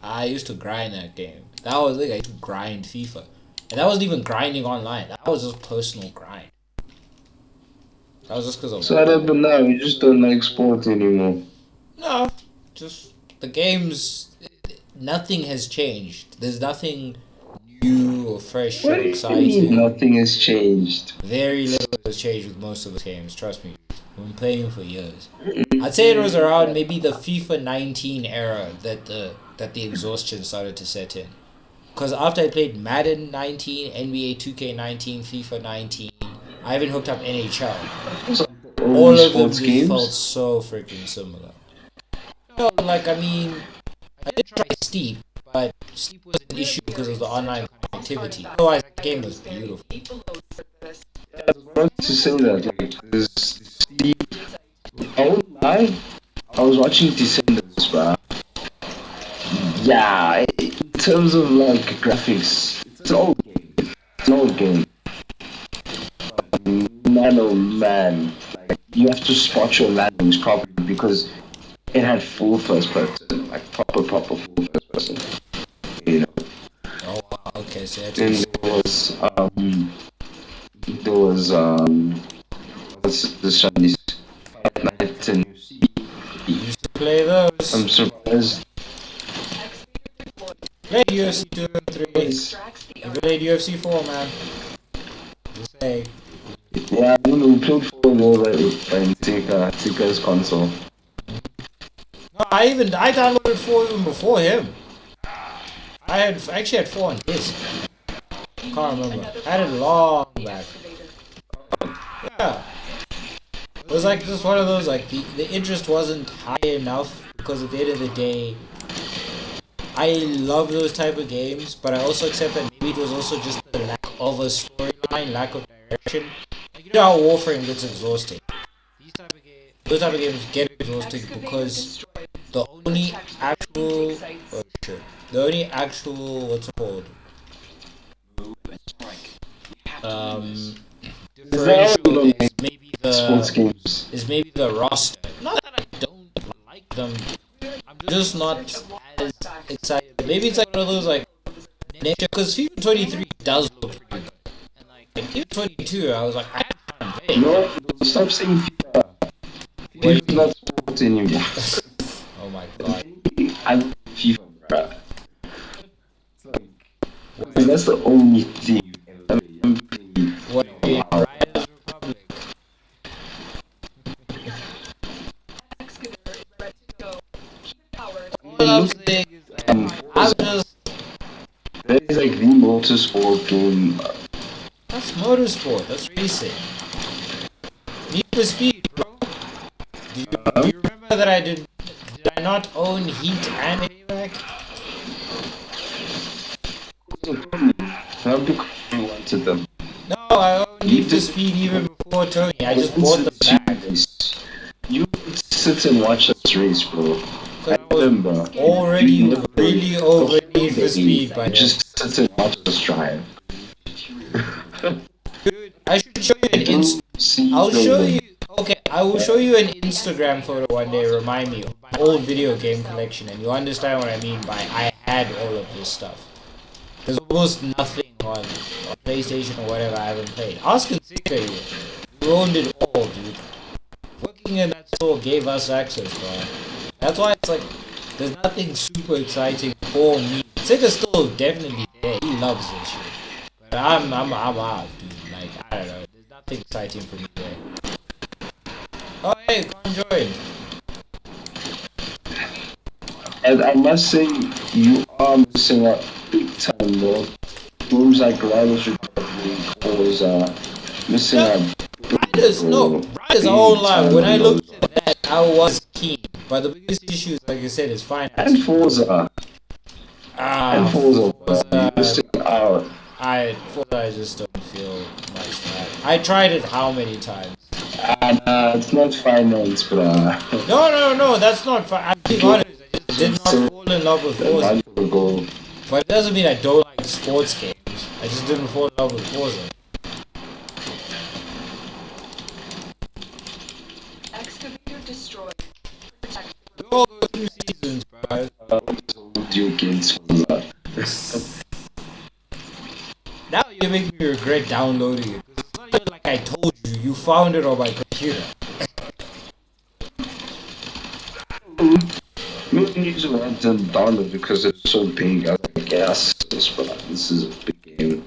I used to grind that game. That was like, I used to grind FIFA. And that wasn't even grinding online. That was just personal grind. That was just because of... So what happened now? You just don't like sports anymore. No, just the games... Nothing has changed. There's nothing new or fresh or What do you exciting. mean nothing has changed? Very little has changed with most of the games, trust me. I've been playing for years. I'd say it was around maybe the FIFA 19 era that the exhaustion started to set in. Because after I played Madden 19, NBA 2K19, FIFA 19, I haven't hooked up NHL. All of them just felt so freaking similar. No, like, I mean, I did try Steep, but Steep was an issue because of the online connectivity. Otherwise, the game was beautiful. I was about to say that, like, this I won't lie, I was watching Descendants, bro. Yeah, in terms of like graphics, it's an old game. It's an old game. But man, oh man, like, you have to spot your landings properly because it had full first person, like proper full first person. You know. Oh wow, okay, so Then there was what's this one? This Fight Night and UFC. you used to play those. I'm surprised. Played UFC 2 and 3. You played UFC 4, man. Just say. Yeah, I mean, we played 4 more and Tika's console. No, I downloaded 4 even before him. I actually had 4 on disc. Can't remember. I had it long back. Yeah. It was like just one of those, like, the interest wasn't high enough because at the end of the day, I love those type of games, but I also accept that maybe it was also just the lack of a storyline, lack of direction. Like, you know how Warframe gets exhausting. Those type of games get exhausting because the only actual what's it called? Differential is maybe Sports games. maybe the roster. Not that I don't like them. I'm just not as excited. Maybe it's like one of those like nature because FIFA 23 does look pretty good. And like FIFA 22, I was like, I had fun playing. No, stop saying FIFA. FIFA's not sports anymore. Oh my god. I love FIFA, bro. It's like, that's the only thing you've ever played. What game? Riders Republic. All I'm saying is I'm just... That is like the motorsport game. That's motorsport, that's racing. Need for Speed, bro. Do you remember that did I not own Heat and Payback? Not because you wanted them. No, I owned Need for Speed even before Tony. I just bought them back. You sit and watch us race, bro. I remember. Already really over Need for Speed by then. Just sit and watch us drive. Dude, I should show you an I'll show you. Okay, I will show you an Instagram photo one day. Remind me of my old video game collection, and you understand what I mean by I had all of this stuff. There's almost nothing on PlayStation or whatever I haven't played. Ask and Sika here. We owned it all, dude. Working in that store gave us access, bro. That's why it's like there's nothing super exciting for me. Saga's still definitely there. He loves this shit. But I'm out, dude. Like, I don't know. There's nothing exciting for me there. Oh, hey, come join. And I must say, you are missing out big time, though. Games like Riders Recovery was missing out. Riders are all live. When I looked at that, I was keen. But the biggest issue, like I said, is finance. And Forza. And Forza. You're missing out. Forza, I just don't feel much that. I tried it how many times? It's not finance, but No, that's not fine. I'm being honest. I just did not fall in love with Forza. But it doesn't mean I don't like sports games. I just didn't fall in love with Forza. Excavator destroyed. Protect. We all go through seasons, bro. Video games Forza. Now you're making me regret downloading it. Because it's not even like I told you. You found it on my computer. Maybe you just want to download because it's so big. I was like, yes, this is a big game.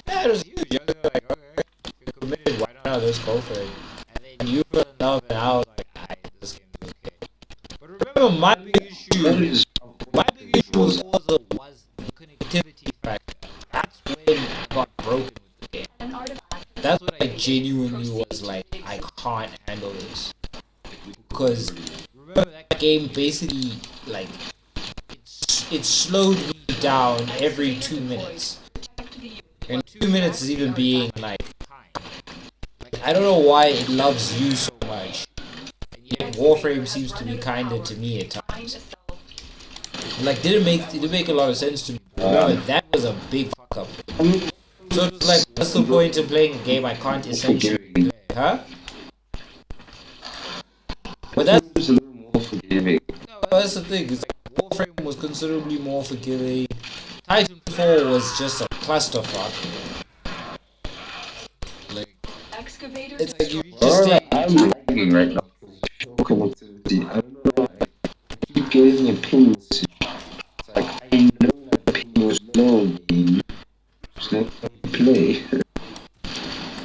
Yeah, it was huge. I was like, okay, you're committed. Why not? Let's go for it. And then you fell in love, and I was like, alright, this game is okay. But remember, my big issue was the connectivity factor. That's when I got broken with the game. An artifact. That's when I genuinely was like, I can't handle this. Because remember that game basically like it slowed me down every 2 minutes. And 2 minutes is even being like time. Like I don't know why it loves you so much. And yet Warframe seems to be kinder to me at times. Like didn't make a lot of sense to me. Remember that was a big fuck up. So it was like what's the point in playing a game I can't essentially play? Huh? But that's a little more forgiving. no, that's the thing. It's like Warframe was considerably more forgiving. Titanfall was just a clusterfuck. Like Excavator it's like you destroyed. just take. I'm lagging right now. Connectivity. I don't know why. I keep getting a ping message. It's like I know that ping was no game. Just let me play.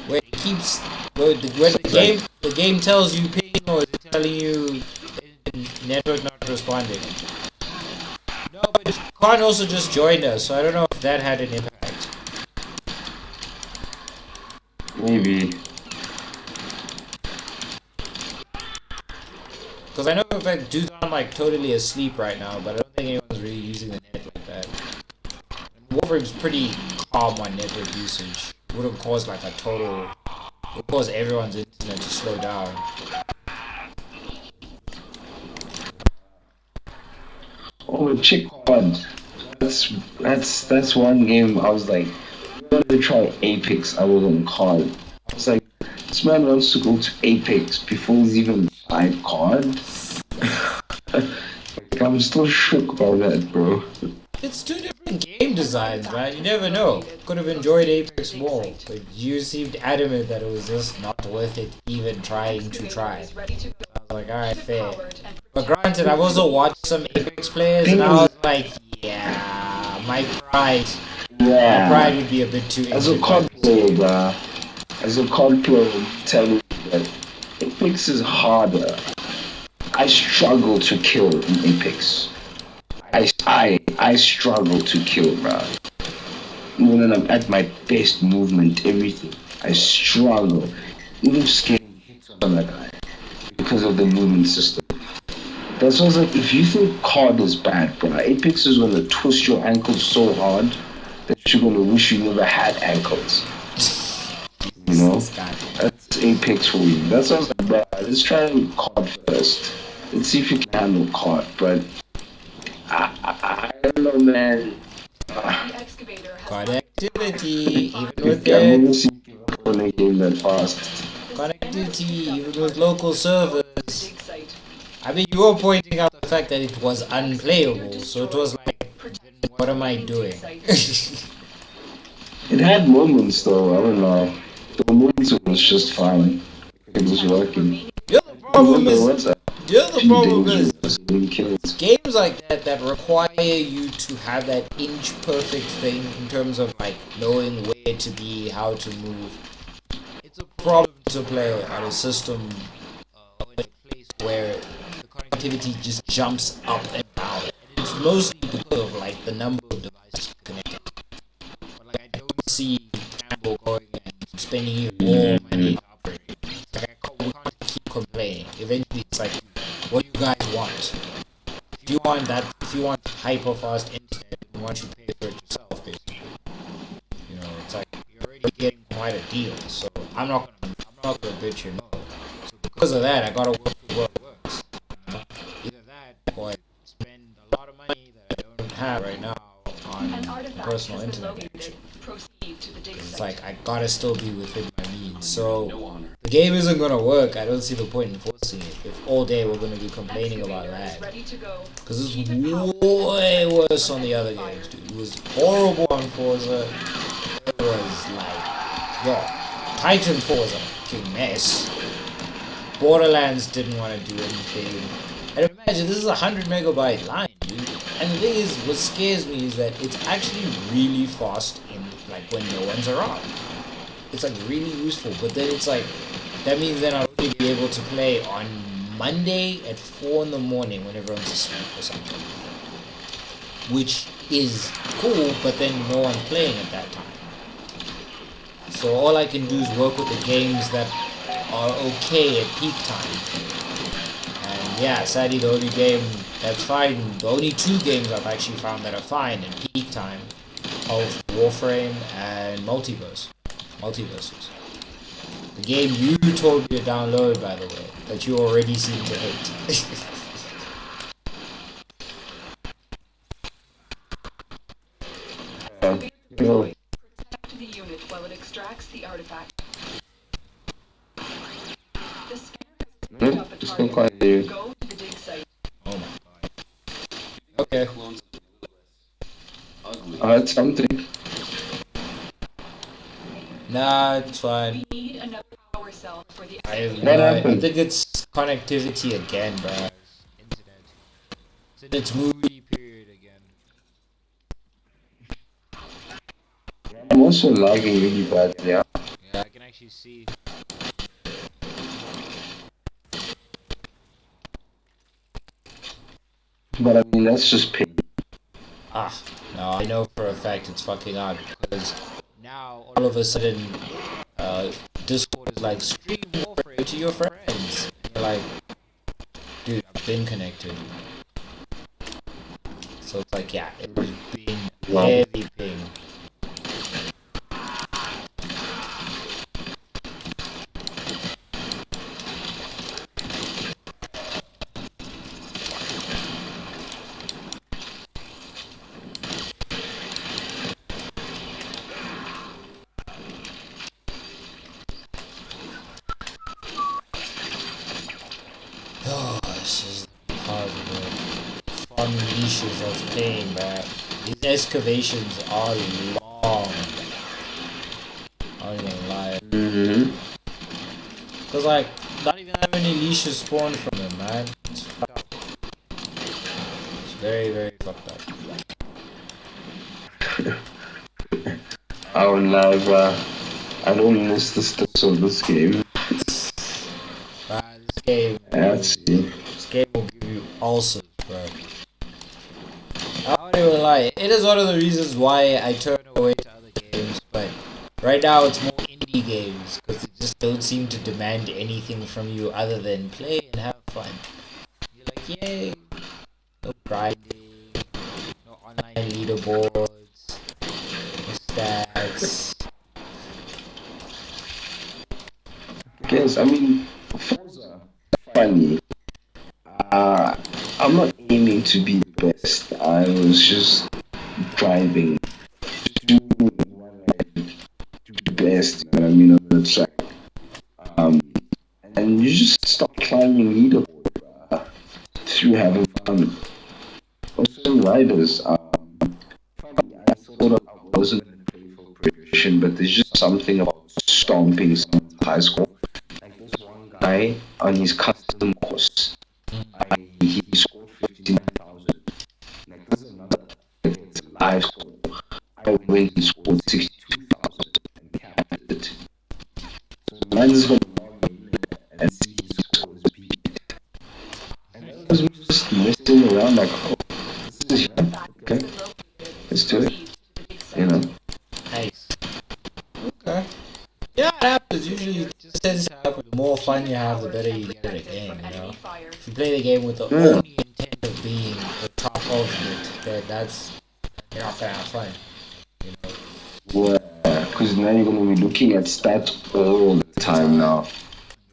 Wait, it keeps. When the game tells you ping, or is it telling you network not responding? No, but Khan also just joined us, so I don't know if that had an impact. Maybe. Because I know if I do, I'm like totally asleep right now, but I don't think anyone's really using the net like that. And Warframe's pretty calm on network usage. Wouldn't cause like a total. Would cause everyone's internet to slow down. Oh, Chick Pod. That's one game I was like, I wanted to try Apex. I was on COD. It's like, this man wants to go to Apex before he's even tried COD. Like, I'm still shook by that, bro. It's two different game designs, man. You never know. Could have enjoyed Apex more, but you seemed adamant that it was just not worth it even trying to try. I was like, alright, fair. But granted, I've also watched some Apex players, and I was like, yeah, my pride would be a bit too. As a COD player, bruh. As a COD player, I'm telling you that Apex is harder. I struggle to kill in Apex. I struggle to kill, bro. Even when I'm at my best movement, everything, I struggle. Even just getting hits on that guy because of the movement system. That's why I was like, if you think COD is bad, bro, Apex is gonna twist your ankles so hard that you're gonna wish you never had ankles. You know? That's Apex for you. That's why I was like, bro, let's try COD first. Let's see if you can handle COD, but I don't know, man. Connectivity, even with I've never seen people on a game that fast. Connectivity, even with local servers. I mean, you were pointing out the fact that it was unplayable, so it was like, what am I doing? It had moments, though. I don't know. The moments was just fine. It was working. Yeah, the problem is, Yeah, the Few problem days is being killed. games like that require you to have that inch perfect thing in terms of like knowing where to be, how to move. It's a problem to play on a system or in a place where the connectivity just jumps up and down. And it's mostly because of like the number of devices connected. But like I don't see Campbell going and spending even more money to upgrade. It's like we can't keep complaining. Eventually it's like, what do you guys want? If you want that, if you want hyper fast internet, then why don't you pay for it yourself, basically? You know, it's like you're already getting quite a deal, so I'm not gonna bitch you no. So because of that, I gotta work the world works. You know? Either that or I spend a lot of money that I don't have right now on An artifact personal has been internet located. connection. Proceed to the dig It's site. like I gotta still be within my means. So the game isn't gonna work. I don't see the point in forcing it. If all day we're gonna be complaining about Excavator is that. ready to go. Because it's Keep it powered way and worse on from the other enemy fire. games, dude. It was horrible on Forza. It was like, yo, Titan Forza, fucking mess. Borderlands didn't want to do anything. And imagine, this is a 100 megabyte line, dude. And the thing is, what scares me is that it's actually really fast in, like, when no one's around. It's, like, really useful. But then it's like, that means then I'll only be able to play on Monday at 4 in the morning when everyone's asleep or something. Which is cool, but then no one's playing at that time. So all I can do is work with the games that are okay at peak time. And yeah, sadly the only game that's fine, the only two games I've actually found that are fine in peak time are Warframe and Multiverses. The game you told me to download, by the way, that you already seem to hate. Well, Protect the unit while it extracts the artifact. The scanner has picked up a it's not target. quite there. Go to the dig site. Oh my god. Okay. I had something. Nah, it's fine. We need another power cell for the I have excavator. What no, I happened? think it's connectivity again, bro. Internet. It's in its movie period again. I'm also lagging really bad, yeah. Yeah, I can actually see. But I mean, that's just pain. Ah, no, I know for a fact it's fucking out because now all of a sudden, Discord is like stream Warframe to your friends. And you're like, dude, I've been connected. So it's like, yeah, it was being Wow. heavy ping. Oh, this is hard, bro. Fun niches I was playing, man. These excavations are long. I don't even lie. Mm-hmm. Cause like, not even that many leashes spawn from them, man. It's fucked up. It's very, very fucked up. I don't lie, bro. I don't miss the steps of this game. This game, That's it. this game will give you ulcers, bro. I don't even lie. It is one of the reasons why I turn away to other games, but right now it's more indie games because they just don't seem to demand anything from you other than play and have fun. You're like, yay! No grinding, no online leaderboards, no stats. Guess, I mean, Forza, funny. I'm not aiming to be the best. I was just driving, doing what I do best. You know what I mean, on the track. And you just start climbing leaderboard through having fun. Also, riders. Funny, I thought I wasn't going to play for progression, but there's just something about stomping someone's high score. Like this one guy on his custom course. he scored 59,000. Like, this is another it's a live score. I went and scored 62,000 and capped it. So man's gonna log in and see his scores beat. And that was me just messing around like, oh, this is him. Okay, let's do it. You know? Nice. Okay. Yeah, it happens. Usually it just tends to happen. The more fun you have, the better you get at a game, you know? If you play the game with the only intent of being the top of it, then you're not gonna have fun. You know? Well, because now you're gonna be looking at stats all the time now.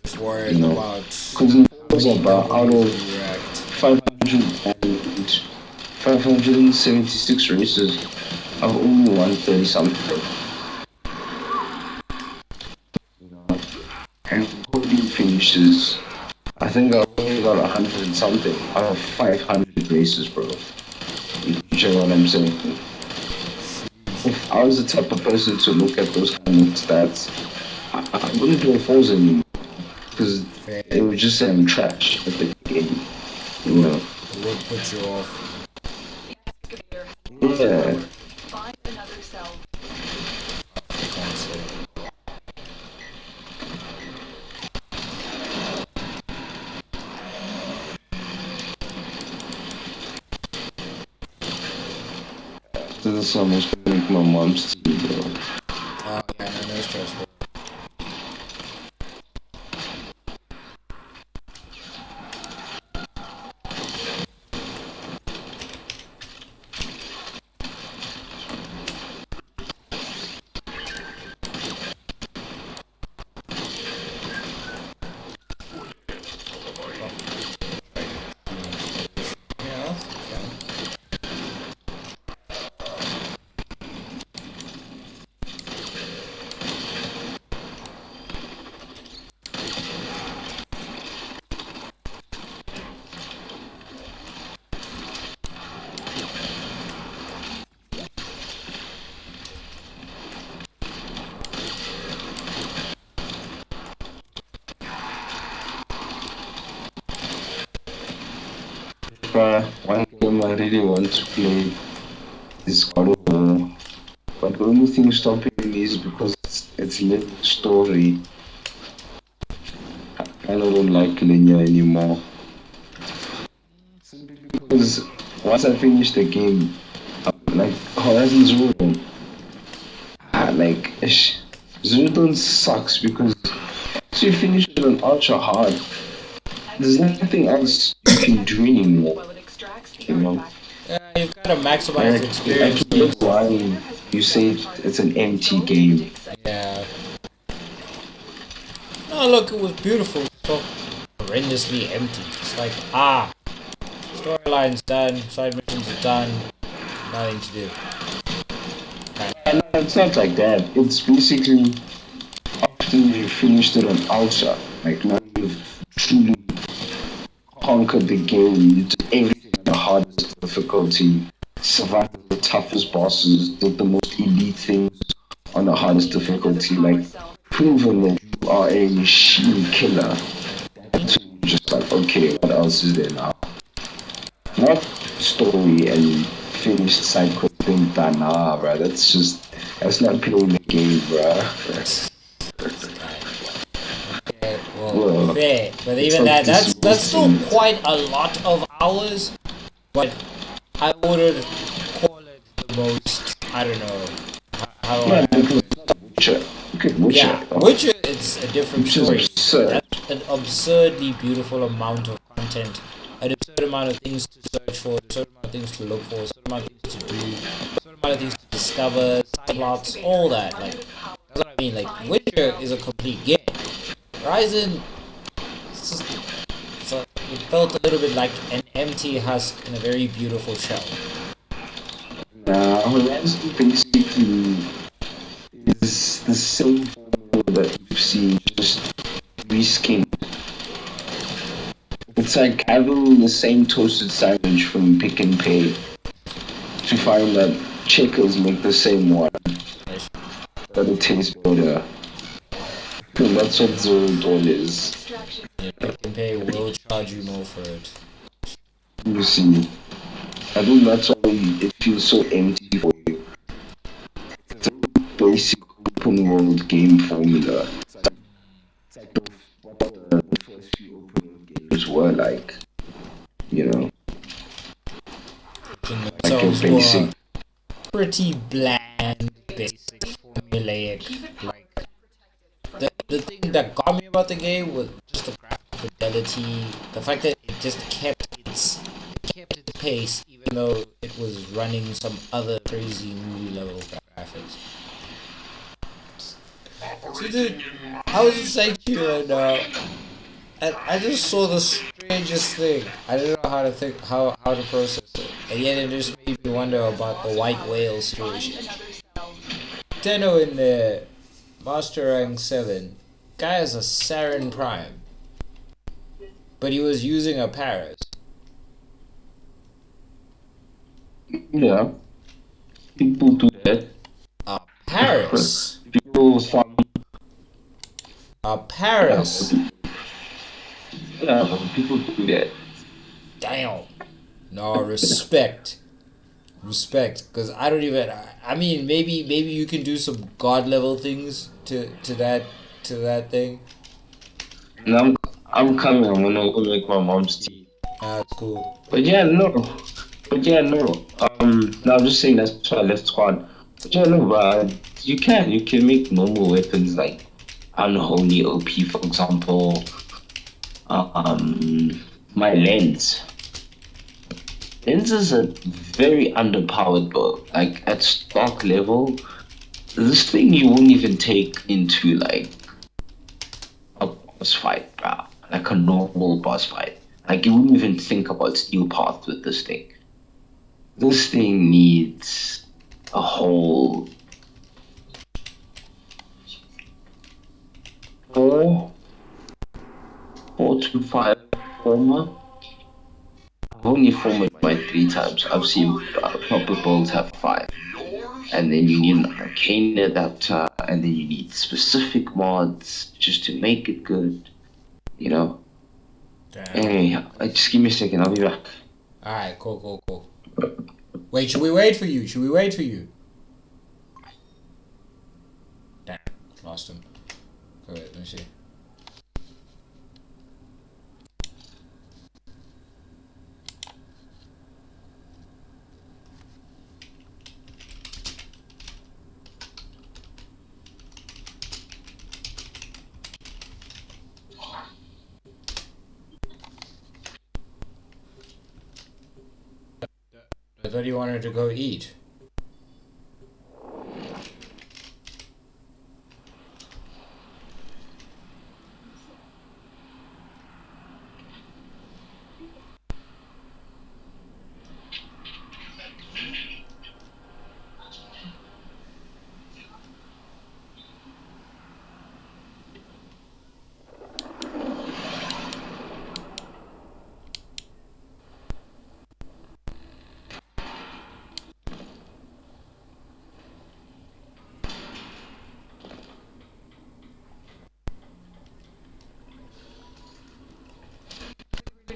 Just worried You know, about because it was about out how of you react. 576 races, I've only won 30 something. You know, and podium finishes, I think I only got 100 and something out of 500 races, bro. You know what I'm saying? If I was the type of person to look at those kind of stats, I wouldn't play Forza anymore. Because it would just say I'm trash at the game. You know? It would put you off. Yeah. Find another cell. Honestly. This is almost gonna make my mom's tea, bro. Oh, yeah, no stress. Yeah, One game I really want to play is God of War. But the only thing stopping me is because it's linear story. I kind of don't like linear anymore. Simply because once I finish the game, like Horizon Zero Dawn, Zero Dawn sucks because once you finish it on ultra hard, there's nothing else you can do anymore. While it extracts the You know? artifact. yeah, you've got to maximize the I experience. can look why you say it's an empty game. Yeah. No, look, it was beautiful. So horrendously empty. It's like, storyline's done, side missions are done, nothing to do. And it's not like that. It's basically after you finished it on ultra, like now you've truly conquered the game. You did everything on the hardest difficulty, survived the toughest bosses, did the most elite things on the hardest difficulty, like proven that you are a machine killer. So you're just like, okay, what else is there now? Not story and finished side quest thing done, nah, bro. That's not playing the game, bro. Okay, well, fair. But it's even like that's still dismissing. quite a lot of hours. But I wouldn't call it the most, I don't know, how do I Yeah, because it's not Witcher. Look at Witcher. Yeah, Witcher, it's a different Witcher's story. absurd. That's an absurdly beautiful amount of content, an absurd amount of things to search for, an absurd amount of things to look for, an absurd amount of things to do, an absurd amount of things to discover, side plots, all that. Like, that's what I mean. Like, Witcher is a complete game. Horizon, it's just, it felt a little bit like an empty husk in a very beautiful shell. Horizon basically is the same formula that you've seen, just reskinned. It's like having the same toasted sandwich from Pick and Pay to find that Checkers make the same one, but it tastes better. And that's what Zero Dawn is. Extraction. Yeah, Pick and Pay will charge you more for it. You see, I think that's why it feels so empty for you. It's a basic open world game formula. It's like what the first few open world games were like, you know, In like your themselves basic. were pretty bland, basic, formulaic. Like the thing that got me about the game was just the graphic fidelity, the fact that it just kept its pace even though it was running some other crazy movie level graphics. So dude, I was inside here right now, and I just saw the strangest thing. I don't know how to think how to process it, and yet it just made me wonder about the white whale Find situation. another cell. Tenno in the Master Rank 7, guy is a Saren Prime, but he was using a Paris. Yeah, people do that. A Paris? People farm. A Paris? Yeah, people do that. Damn. No, respect. Respect, because I don't even. I mean, maybe you can do some god level things to that thing. And I'm coming. I'm gonna go make my mom's tea. That's cool. But yeah, no. But yeah, no. No, I'm just saying that's why I left squad. But yeah, no. But you can make normal weapons like unholy OP, for example. My lens. Lens is a very underpowered bow. Like at stock level, this thing you won't even take into like a boss fight, bruh. Like a normal boss fight. Like you wouldn't even think about steel path with this thing. This thing needs a whole four, 4 to 5 former. I've only formed mine 3 times. I've seen proper builds have 5. And then you need an arcane adapter, and then you need specific mods just to make it good, you know? Damn. Anyway, just give me a second, I'll be back. Alright, cool. Wait, should we wait for you? Damn, lost him. Okay, wait, let me see. I thought you wanted to go eat.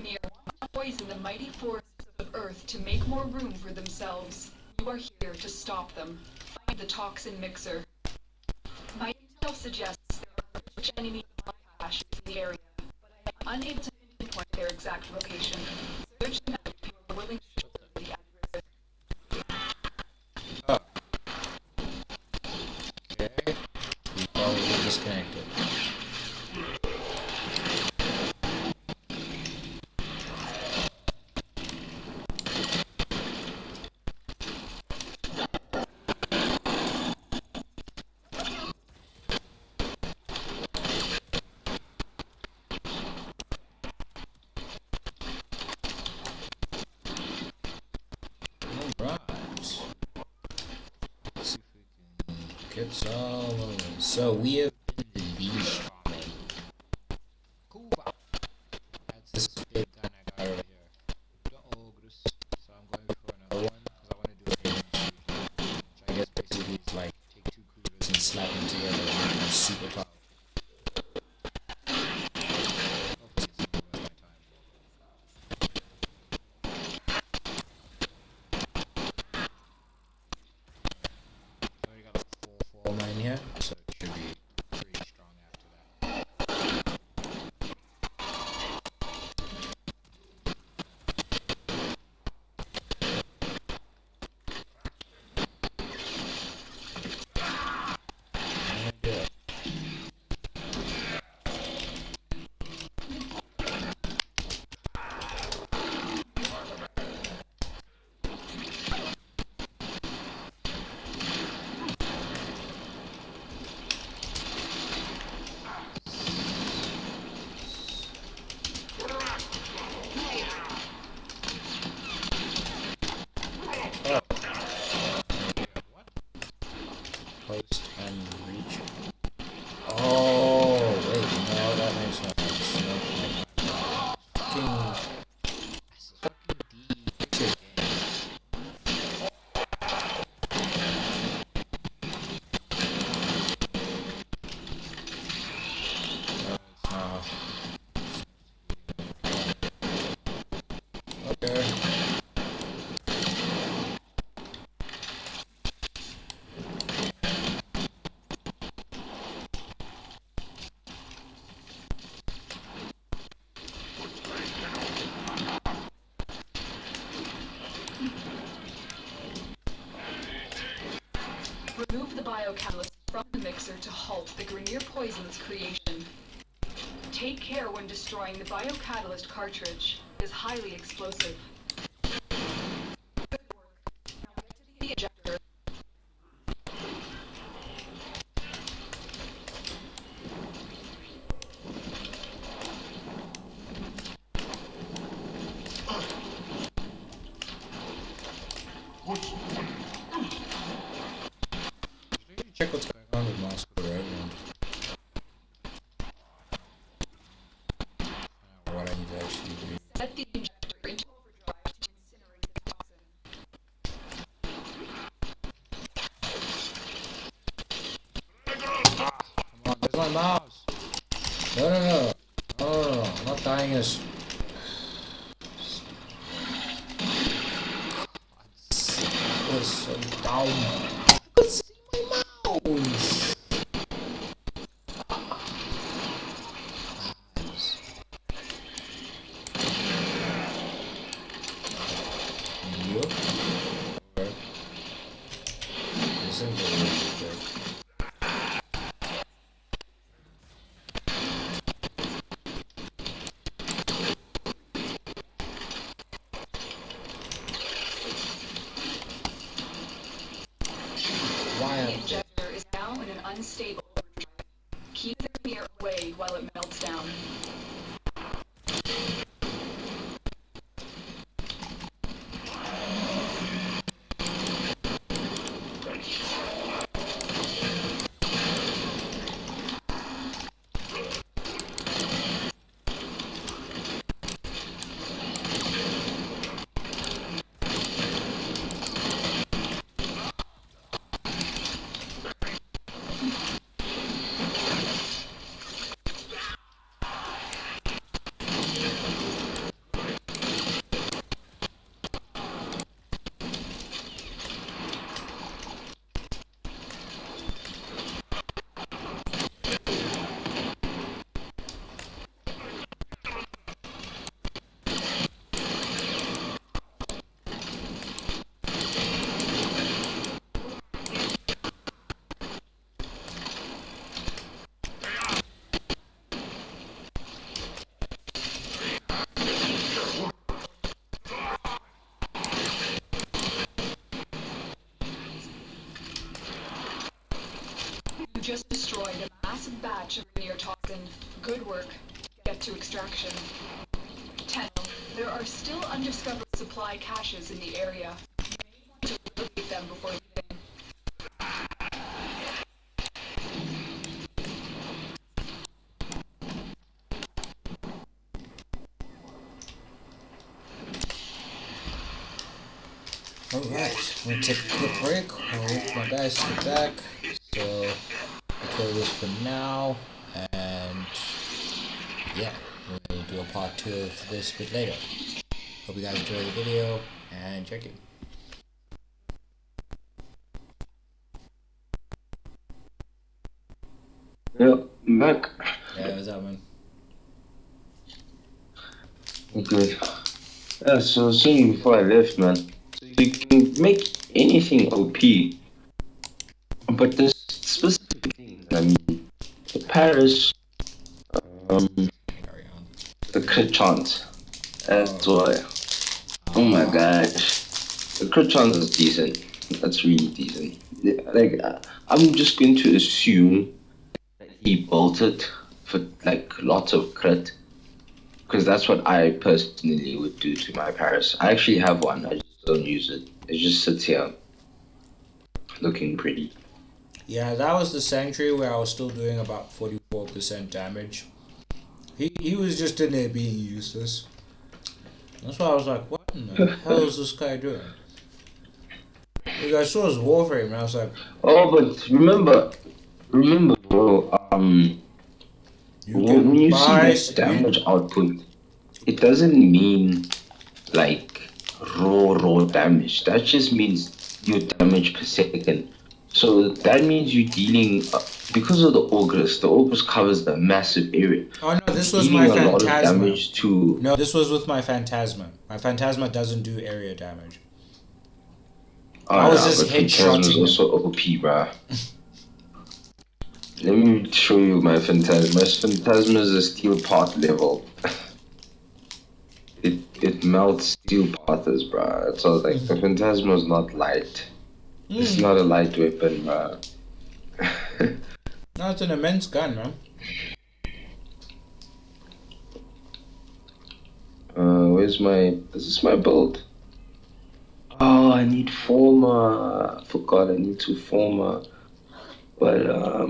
Near poison the mighty forests of Earth to make more room for themselves. You are here to stop them. Find the toxin mixer. My intel suggests there are rich enemy caches in the area, but I am unable to pinpoint their exact location. Search them out if you are willing to shoulder the added risk. Okay. He's probably disconnected. Alright. Let's see if we can get some. So we have been the beach farming. Kuva. That's this big gun I got over here. Don't ogres. So I'm going for another one because I want to do a game which I guess basically is like take 2 kuvas and slap them together and make them super powerful. Hopefully it's not worth my time. biocatalyst from the mixer to halt the Grenier poison's creation. Take care when destroying the biocatalyst cartridge. It is highly explosive. Good work. Now get to the injector. Check what's going on with Moscow right now. What I need to actually do. Set the injector into overdrive to incinerate the toxin. Come on, there's my mouse. No. I'm not dying as. That was so dumb. I could see my mouse. Yup. Okay. This thing's a really good. The injector is now in an unstable overdrive. Keep the Grenier away while it melts down. You just destroyed a massive batch of Grenier toxin. Good work. Get to extraction. Tenno, there are still undiscovered supply caches in the area. You may want to locate them before leaving. Alright, I'm gonna take a quick break. I'll wait for my guys to get back. So, I'll play this for now. And, yeah, we're gonna do a part 2 of this a bit later. Hope you guys enjoy the video, and check it. Yeah, I'm back. Yeah, what's up, man? Okay. Yeah, so I was saying before I left, man, you can make anything OP, but there's specific things. I mean, the Paris, Carry on. the crit chance. That's why. Oh my gosh. The crit chance is decent. That's really decent. Like, I'm just going to assume that he built it for, like, lots of crit. Because that's what I personally would do to my Paris. I actually have one, I just don't use it. It just sits here, looking pretty. Yeah, that was the Sanctuary where I was still doing about 44% damage. He was just in there being useless. That's why I was like, what in the hell is this guy doing? Because I saw his Warframe and I was like, Oh, but remember, bro, you when you see buy this damage output, it doesn't mean like raw damage. That just means your damage per second. So that means you're dealing, because of the August covers the massive area. Oh no, this was Dealing my a lot of Phantasma. damage to. No, this was with my Phantasma. My Phantasma doesn't do area damage. Oh, I was nah, just but Phantasma's headshotting also OP, bruh. Let me show you my Phantasma. My Phantasma is a steel part level. It melts steel parts, bruh. So like the Phantasma is not light. It's not a light weapon, bruh. No, it's an immense gun, man. Where's my... Is this my build? Oh, I need former. I forgot I need to former. But,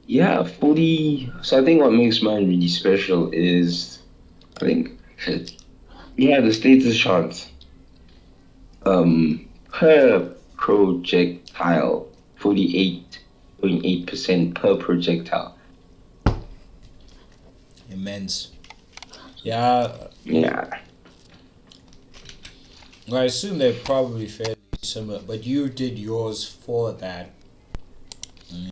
yeah, 40... So I think what makes mine really special is... I think... Yeah, the status chance. Per projectile. 48.8% per projectile. Immense. Yeah. Yeah. Well, I assume they're probably fairly similar, but you did yours for that. I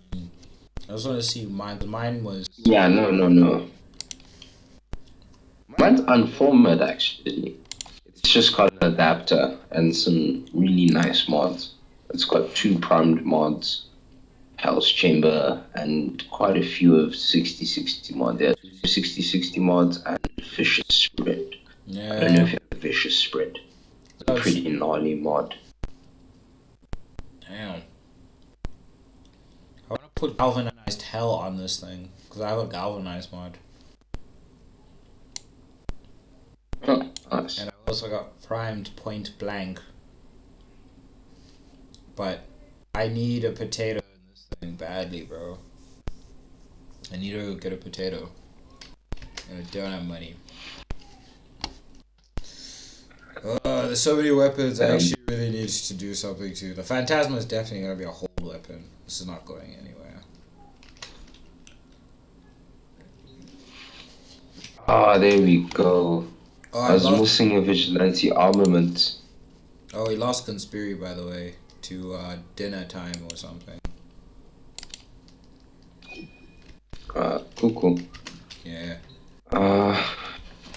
just want to see mine. Mine was. Yeah, no. Mine's unformed actually. It's just got an adapter and some really nice mods. It's got 2 primed mods, Hell's Chamber, and quite a few of 60/60 mods. There are 2 60/60 mods and Vicious Sprint. Yeah. I don't know if you have Vicious Sprint. It's a pretty gnarly mod. Damn. I want to put galvanized hell on this thing because I have a galvanized mod, Oh, nice. and I also got primed point blank. But I need a potato in this thing badly, bro. I need to get a potato, and I don't have money. There's so many weapons. I actually really need to do something to. The Phantasma is definitely gonna be a hold weapon. This is not going anywhere. Ah, there we go. Oh, I was missing a vigilante armament. Oh, we lost Conspiri, by the way, to dinner time or something. Cool. Yeah.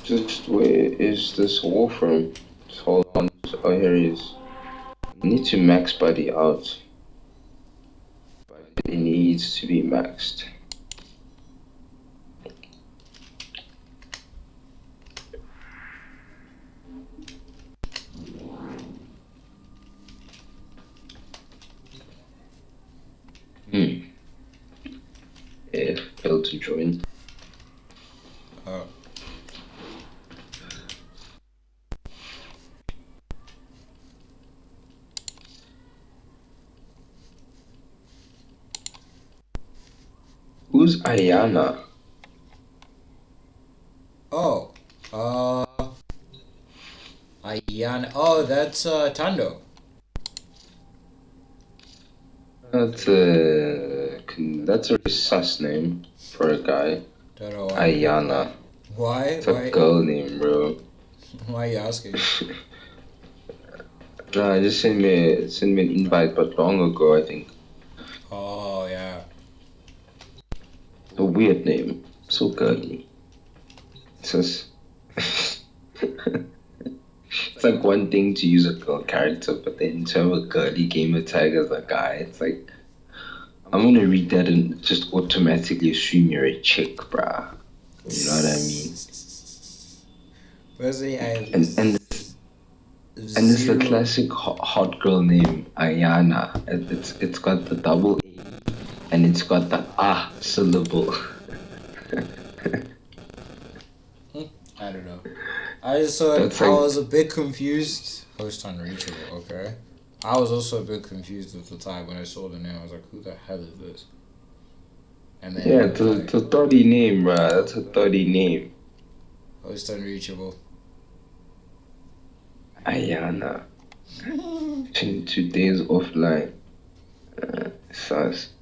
Just where is this Warframe? Just hold on. Oh, here he is. I need to max Buddy out. Buddy needs to be maxed. Yeah, failed to join. Oh. Who's Ayana? Oh. Ayan. Oh, that's Tando. That's a very sus name for a guy. Don't know why. Ayana. Why? It's a girl name, bro. Why are you asking? Nah, just send me an invite, but long ago, I think. Oh, yeah. A weird name. So girly. It's just... It's like one thing to use a girl character, but then to have a girly gamer tag as a guy, it's like... I'm gonna read that and just automatically assume you're a chick, bruh. You know what I mean? Firstly, And it's the classic hot girl name, Ayana. It's got the double A and it's got the syllable. I don't know. I just saw it. I was a bit confused. Host unreachable, okay. I was also a bit confused at the time when I saw the name. I was like, who the hell is this? And then Yeah, it's a 30 name, bruh. That's a 30 name. Host unreachable. Ayana. 22 days offline. Sus.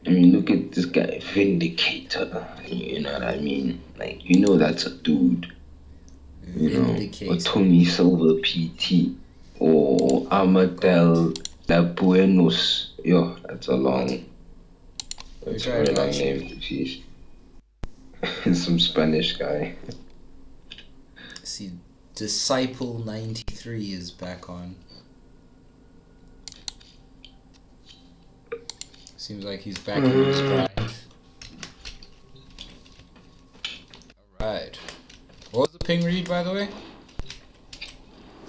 I mean, look at this guy, Vindicator. You know what I mean? Like, you know that's a dude. You know, or Tony Silver PT. Or Amadel La Buenos. Yo, that's a long... That's a very long name. Jeez. Some Spanish guy. See, Disciple 93 is back on. Seems like he's back in his grind. Alright. What was the ping read, by the way?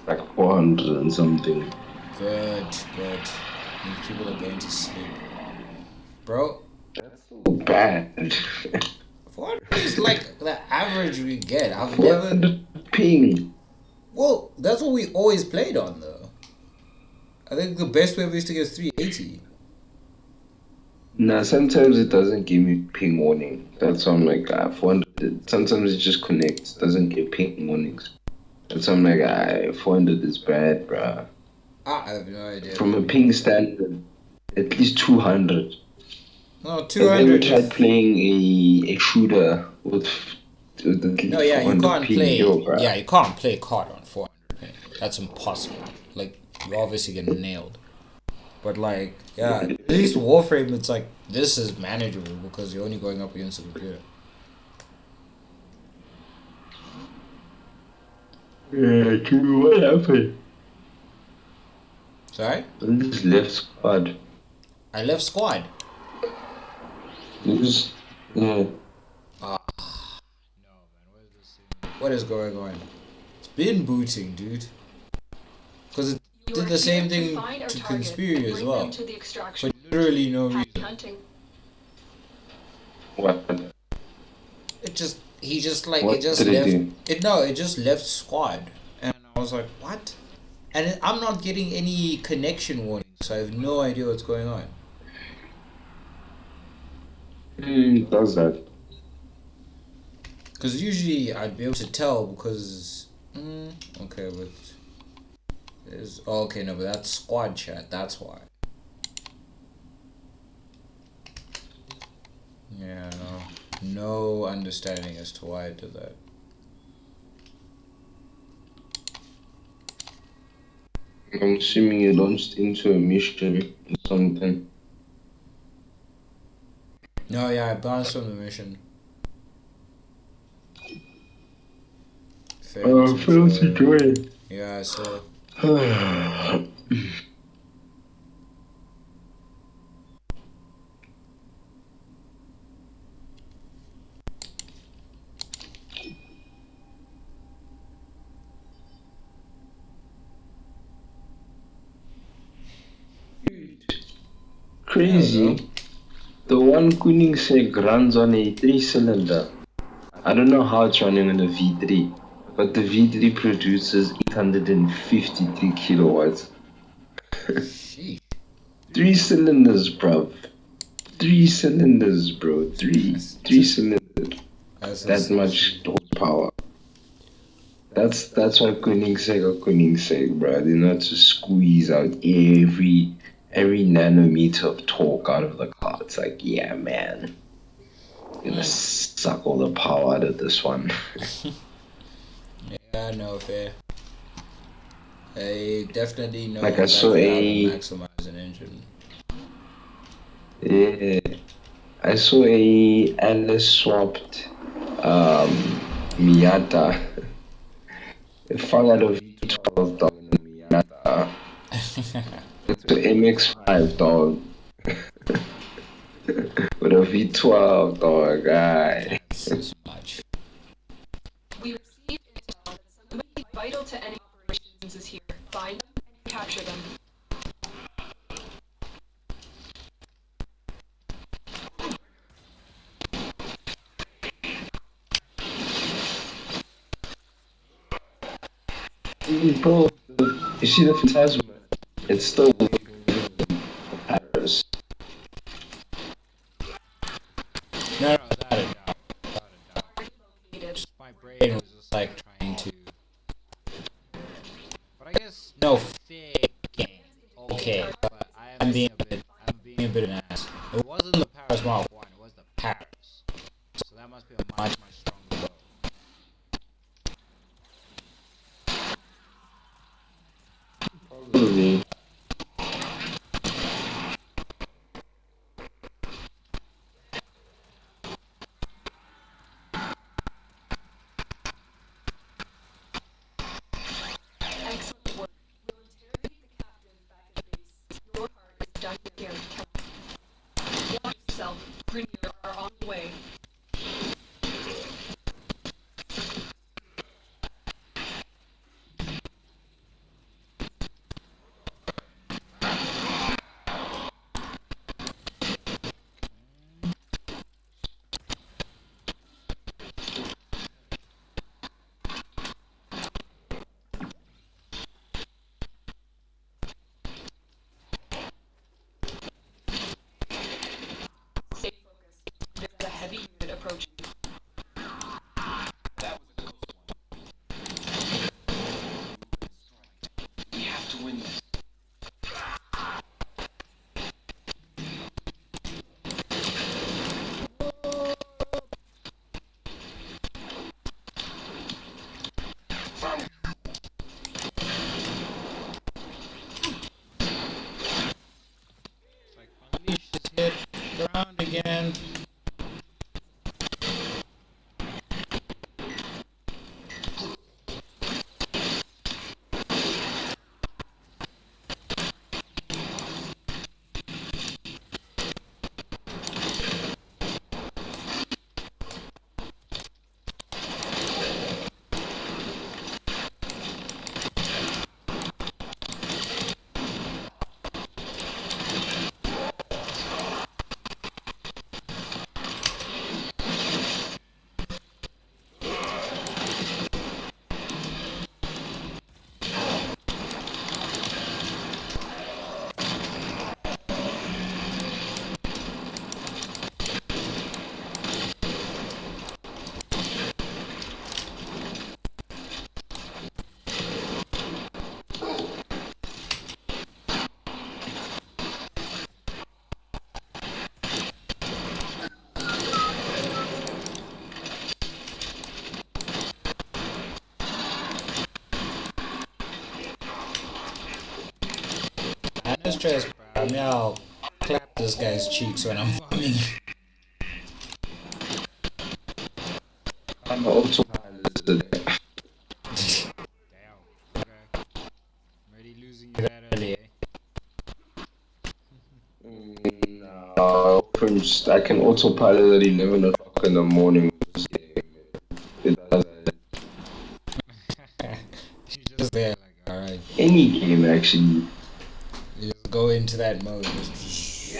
Like 400 and something. Good. These people are going to sleep. Bro, That's so bad. 400 is like the average we get. I've 400 never... ping. Well, that's what we always played on, though. I think the best way we used to get is 380. Nah, sometimes it doesn't give me ping warning. That's why I'm like, 400. Sometimes it just connects, doesn't give ping warnings. That's why I'm like, 400 is bad, bruh. I have no idea. From a ping standard, at least 200. No, Have you ever 200 tried is... playing a shooter with at least No, yeah, you 400 can't ping? play... Yo, bruh. Yeah, you can't play COD on 400 ping. That's impossible. Like, you obviously get nailed. But like, yeah, at least Warframe, it's like, this is manageable because you're only going up against a computer. Yeah, dude, what happened? Sorry? I just left squad. I left squad. Yeah. Ah, no, man, what is this thing? What is going on? It's been booting, dude. Because it You did are the same here to thing find our to target, Conspiracy as bring well. them to the extraction. For literally no Happy reason. hunting. What? He just like, What it just did it left. do? It just left squad. And I was like, what? And I'm not getting any connection warnings, so I have no idea what's going on. It does that. Because usually I'd be able to tell because... okay, but... okay, no, but that's squad chat, that's why. Yeah, no understanding as to why it did that. I'm assuming you launched into a mission or something. No, yeah, I bounced from the mission. Failed to join. Yeah, I saw. Crazy. The one Koenigsegg runs on a 3-cylinder. I don't know how it's running on a V3, but the V3 produces 853 kilowatts. Sheesh. 3 cylinders, bruv. 3 cylinders, bro. Three cylinders. That much horsepower. That's why Koenigsegg are Koenigsegg, bro. They know how to squeeze out every nanometer of torque out of the car. It's like, yeah, man. Gonna suck all the power out of this one. Yeah, no, fair. I definitely know Like I saw how to a... maximize an engine. Yeah. I saw a Alice swapped Miata. It fell out of V12 dog in Miata. It's an MX5 dog. With a V12 dog, guy. This much. We received intel that somebody vital to any operations is here. Find them and capture them. Bro, you see the Phantasma? It's still Paris. No, without a doubt. Located. My brain was just like trying to. But I guess no fake game. Okay, but I'm being a bit of an ass. It wasn't the Paris Mark 1, it was the Paris. So that must be a much stronger bow. Probably. Excellent work. We'll interrogate the captain back at base. Your part is done here. stress, bro. I mean, I'll clap this guy's cheeks when I'm farming. I'm also today. Damn. Okay. I'm already losing you that early, eh? No, I can autopilot at 11 o'clock in the morning. It does that. You just there, like, alright. Any game, actually. You just go into that mode. Just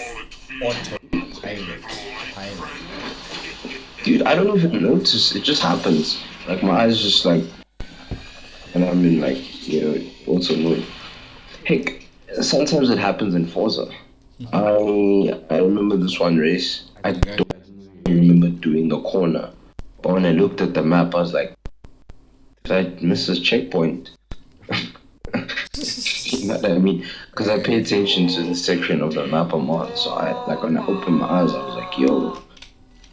auto pilot. Dude, I don't even notice. It just happens. Like, my eyes just like. And I'm in, like, auto mode. Heck, sometimes it happens in Forza. I remember this one race. I don't remember doing the corner. But when I looked at the map, I was like, did I miss this checkpoint? You know what I mean? Because I pay attention to the section of the map I'm on. So when I opened my eyes, I was like, yo,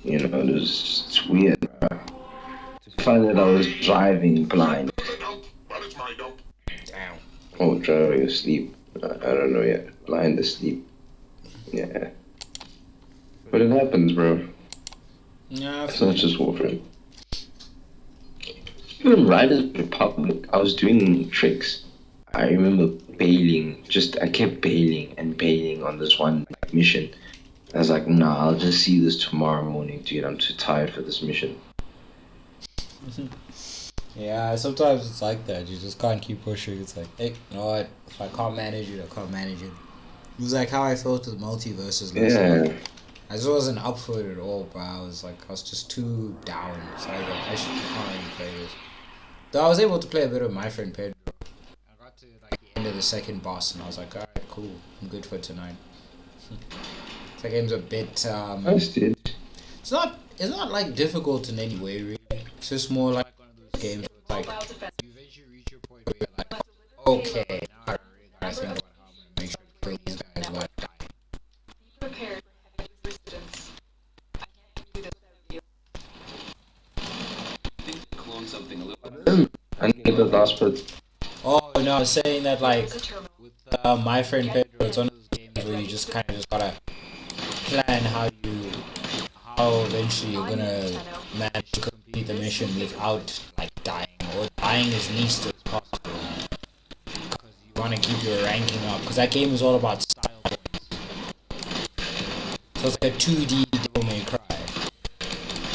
it's weird, bro. To find that I was driving blind. Damn. Oh, driving asleep. I don't know yet. Blind asleep. Yeah. But it happens, bro. Yeah, It's not just Warframe. Even Riders Republic, I was doing tricks. I remember I kept bailing on this one mission. I was like, nah, I'll just see this tomorrow morning, dude. I'm too tired for this mission. Yeah, sometimes it's like that. You just can't keep pushing. It's like, hey, you know what? If I can't manage it, I can't manage it. It was like how I felt with multiverses last night. I just wasn't up for it at all, bro. I was just too down. So I was like, I can't really play this. Though I was able to play a bit of my friend Pedro. I got to like the end of the second boss, and I was like, alright, cool. I'm good for tonight. That game's a bit. Nice, dude. It's not like difficult in any way, really. It's just more like one of those games where it's like you eventually reach your point where you're like, okay, now I really gotta think about how I'm gonna make sure to kill these guys without dying. Be prepared for heavy resistance. I can't do this without you. I think they clone something a little bit. I didn't get the last bit. Oh no, I was saying that like There's a terminal. with my friend Pedro, it's one of those games where you just kind of just gotta plan how eventually you're gonna manage to complete the mission without like dying or dying as least as possible. Because you want to keep your ranking up. Because that game is all about style points. So it's like a 2D Devil May Cry.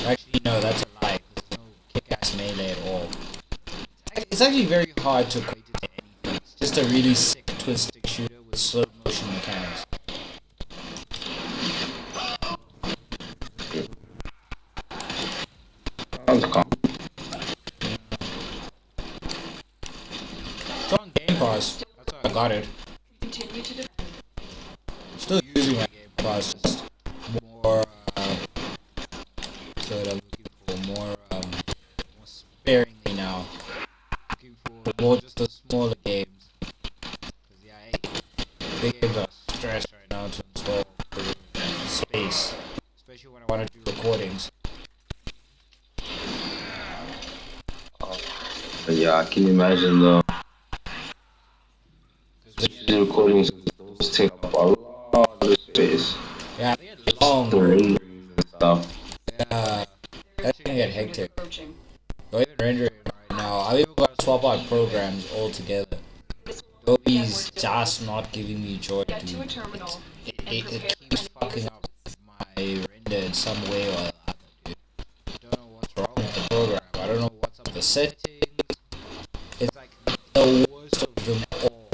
Actually, no, that's a lie. There's no kick-ass melee at all. It's actually very hard to equate it to anything. It's just a really sick twin-stick shooter with slow motion mechanics. Sounds calm. It's on Game Pass. That's how I got it. Continue to defend. Still using my Game Pass, just more. So what I'm looking for more sparingly now. Looking for more just the smaller games. Cause yeah, big games are stressed right now to install for space, especially when I want to do recordings. But yeah, I can imagine though. The recordings those take up a lot of space. Yeah, they get long. The renderings and stuff. Yeah, that's gonna get hectic. Approaching. Or even rendering right now. I've even got to swap out programs altogether. Adobe's just not giving me joy, Get to a dude. terminal. It keeps fucking up my render in some way or other, dude. I don't know what's wrong with the program. I don't know what's up with the settings. It's like the worst of them all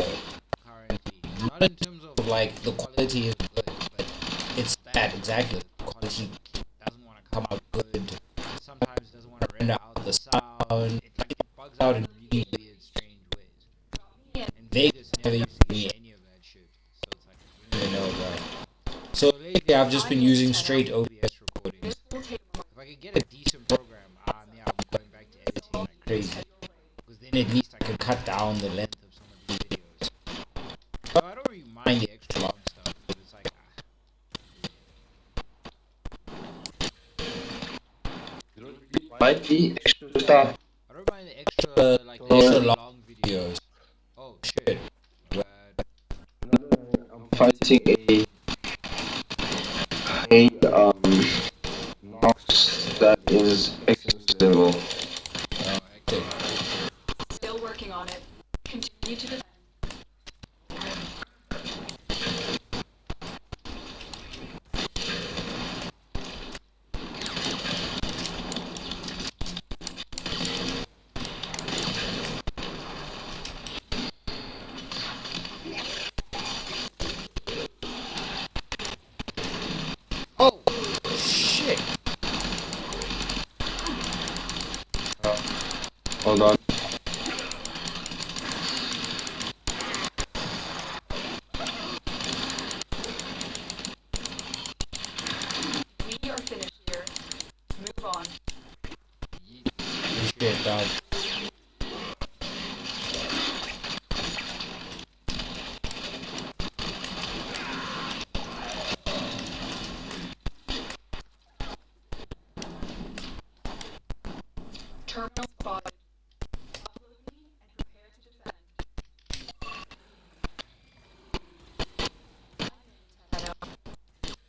currently. Not in terms of like the quality is good, but it's that exactly. The quality doesn't want to come out good. Sometimes it doesn't want to render out the sound. It bugs out in really weird, strange ways. And Vegas never used to give me any of that shit. So it's like, I don't really know about it. So lately I've just been using straight OBS recordings. This will take a If I could get a decent program, yeah, I'm going back to editing like crazy. Because then at least I could cut down the length of some of these videos. But I don't really mind the extra long stuff, but it's like, Might be extra stuff. I don't mind the extra, like, extra long videos. Oh, shit. But, I'm fighting a Nox that is Exos level. Okay. Still working on it. Continue to defend. Oh shit! Hold on. We are finished here. Move on. Shit, dog. Terminal spotted. Upload me and prepare to defend.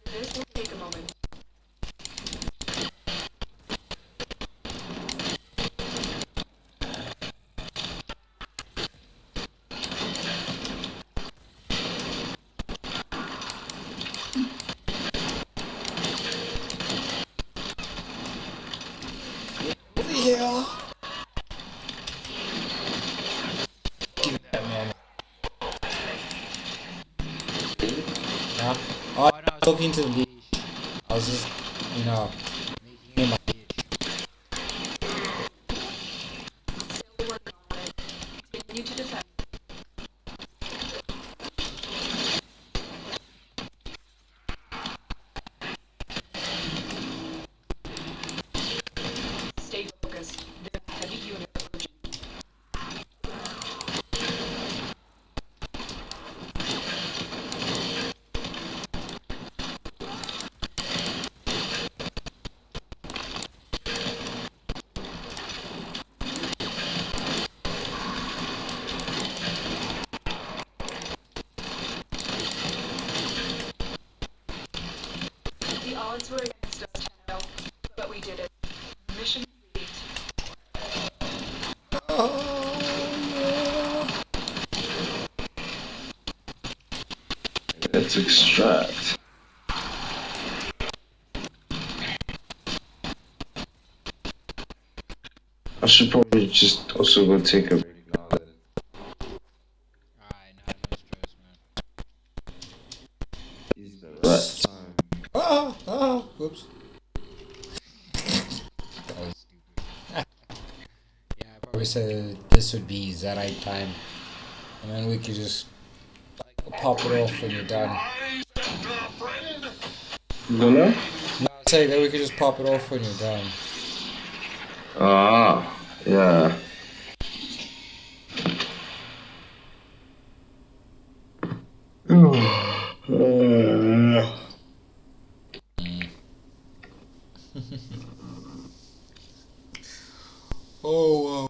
This will take a moment. Over here. Give me that, man. Huh? Oh, no, I was talking to the leash. I was just, making him my bitch. Still working on it. Continue to defend. Stay focused. There's a heavy unit approaching. The odds were against us, Channel, but we did it. Mission complete. Let's extract. I should probably just also go take a break now. Alright, nah, no stress, man. It's the right time. Whoops. That was stupid. Yeah, I probably said this would be the right time. And then we could just pop it off when you're done. Gonna? No, I say that we could just pop it off when you're done. Ah, yeah. Oh, wow.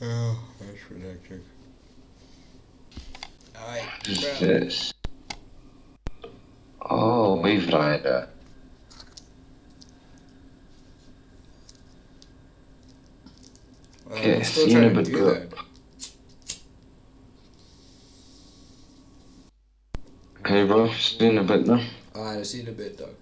Yeah, that's ridiculous. Alright, Yes. Oh, Wave Rider. Okay, I'm still see you in a trying to bit, do bro. that. Okay, bro, see you in a bit now. Alright, I'll see you in a bit, dog.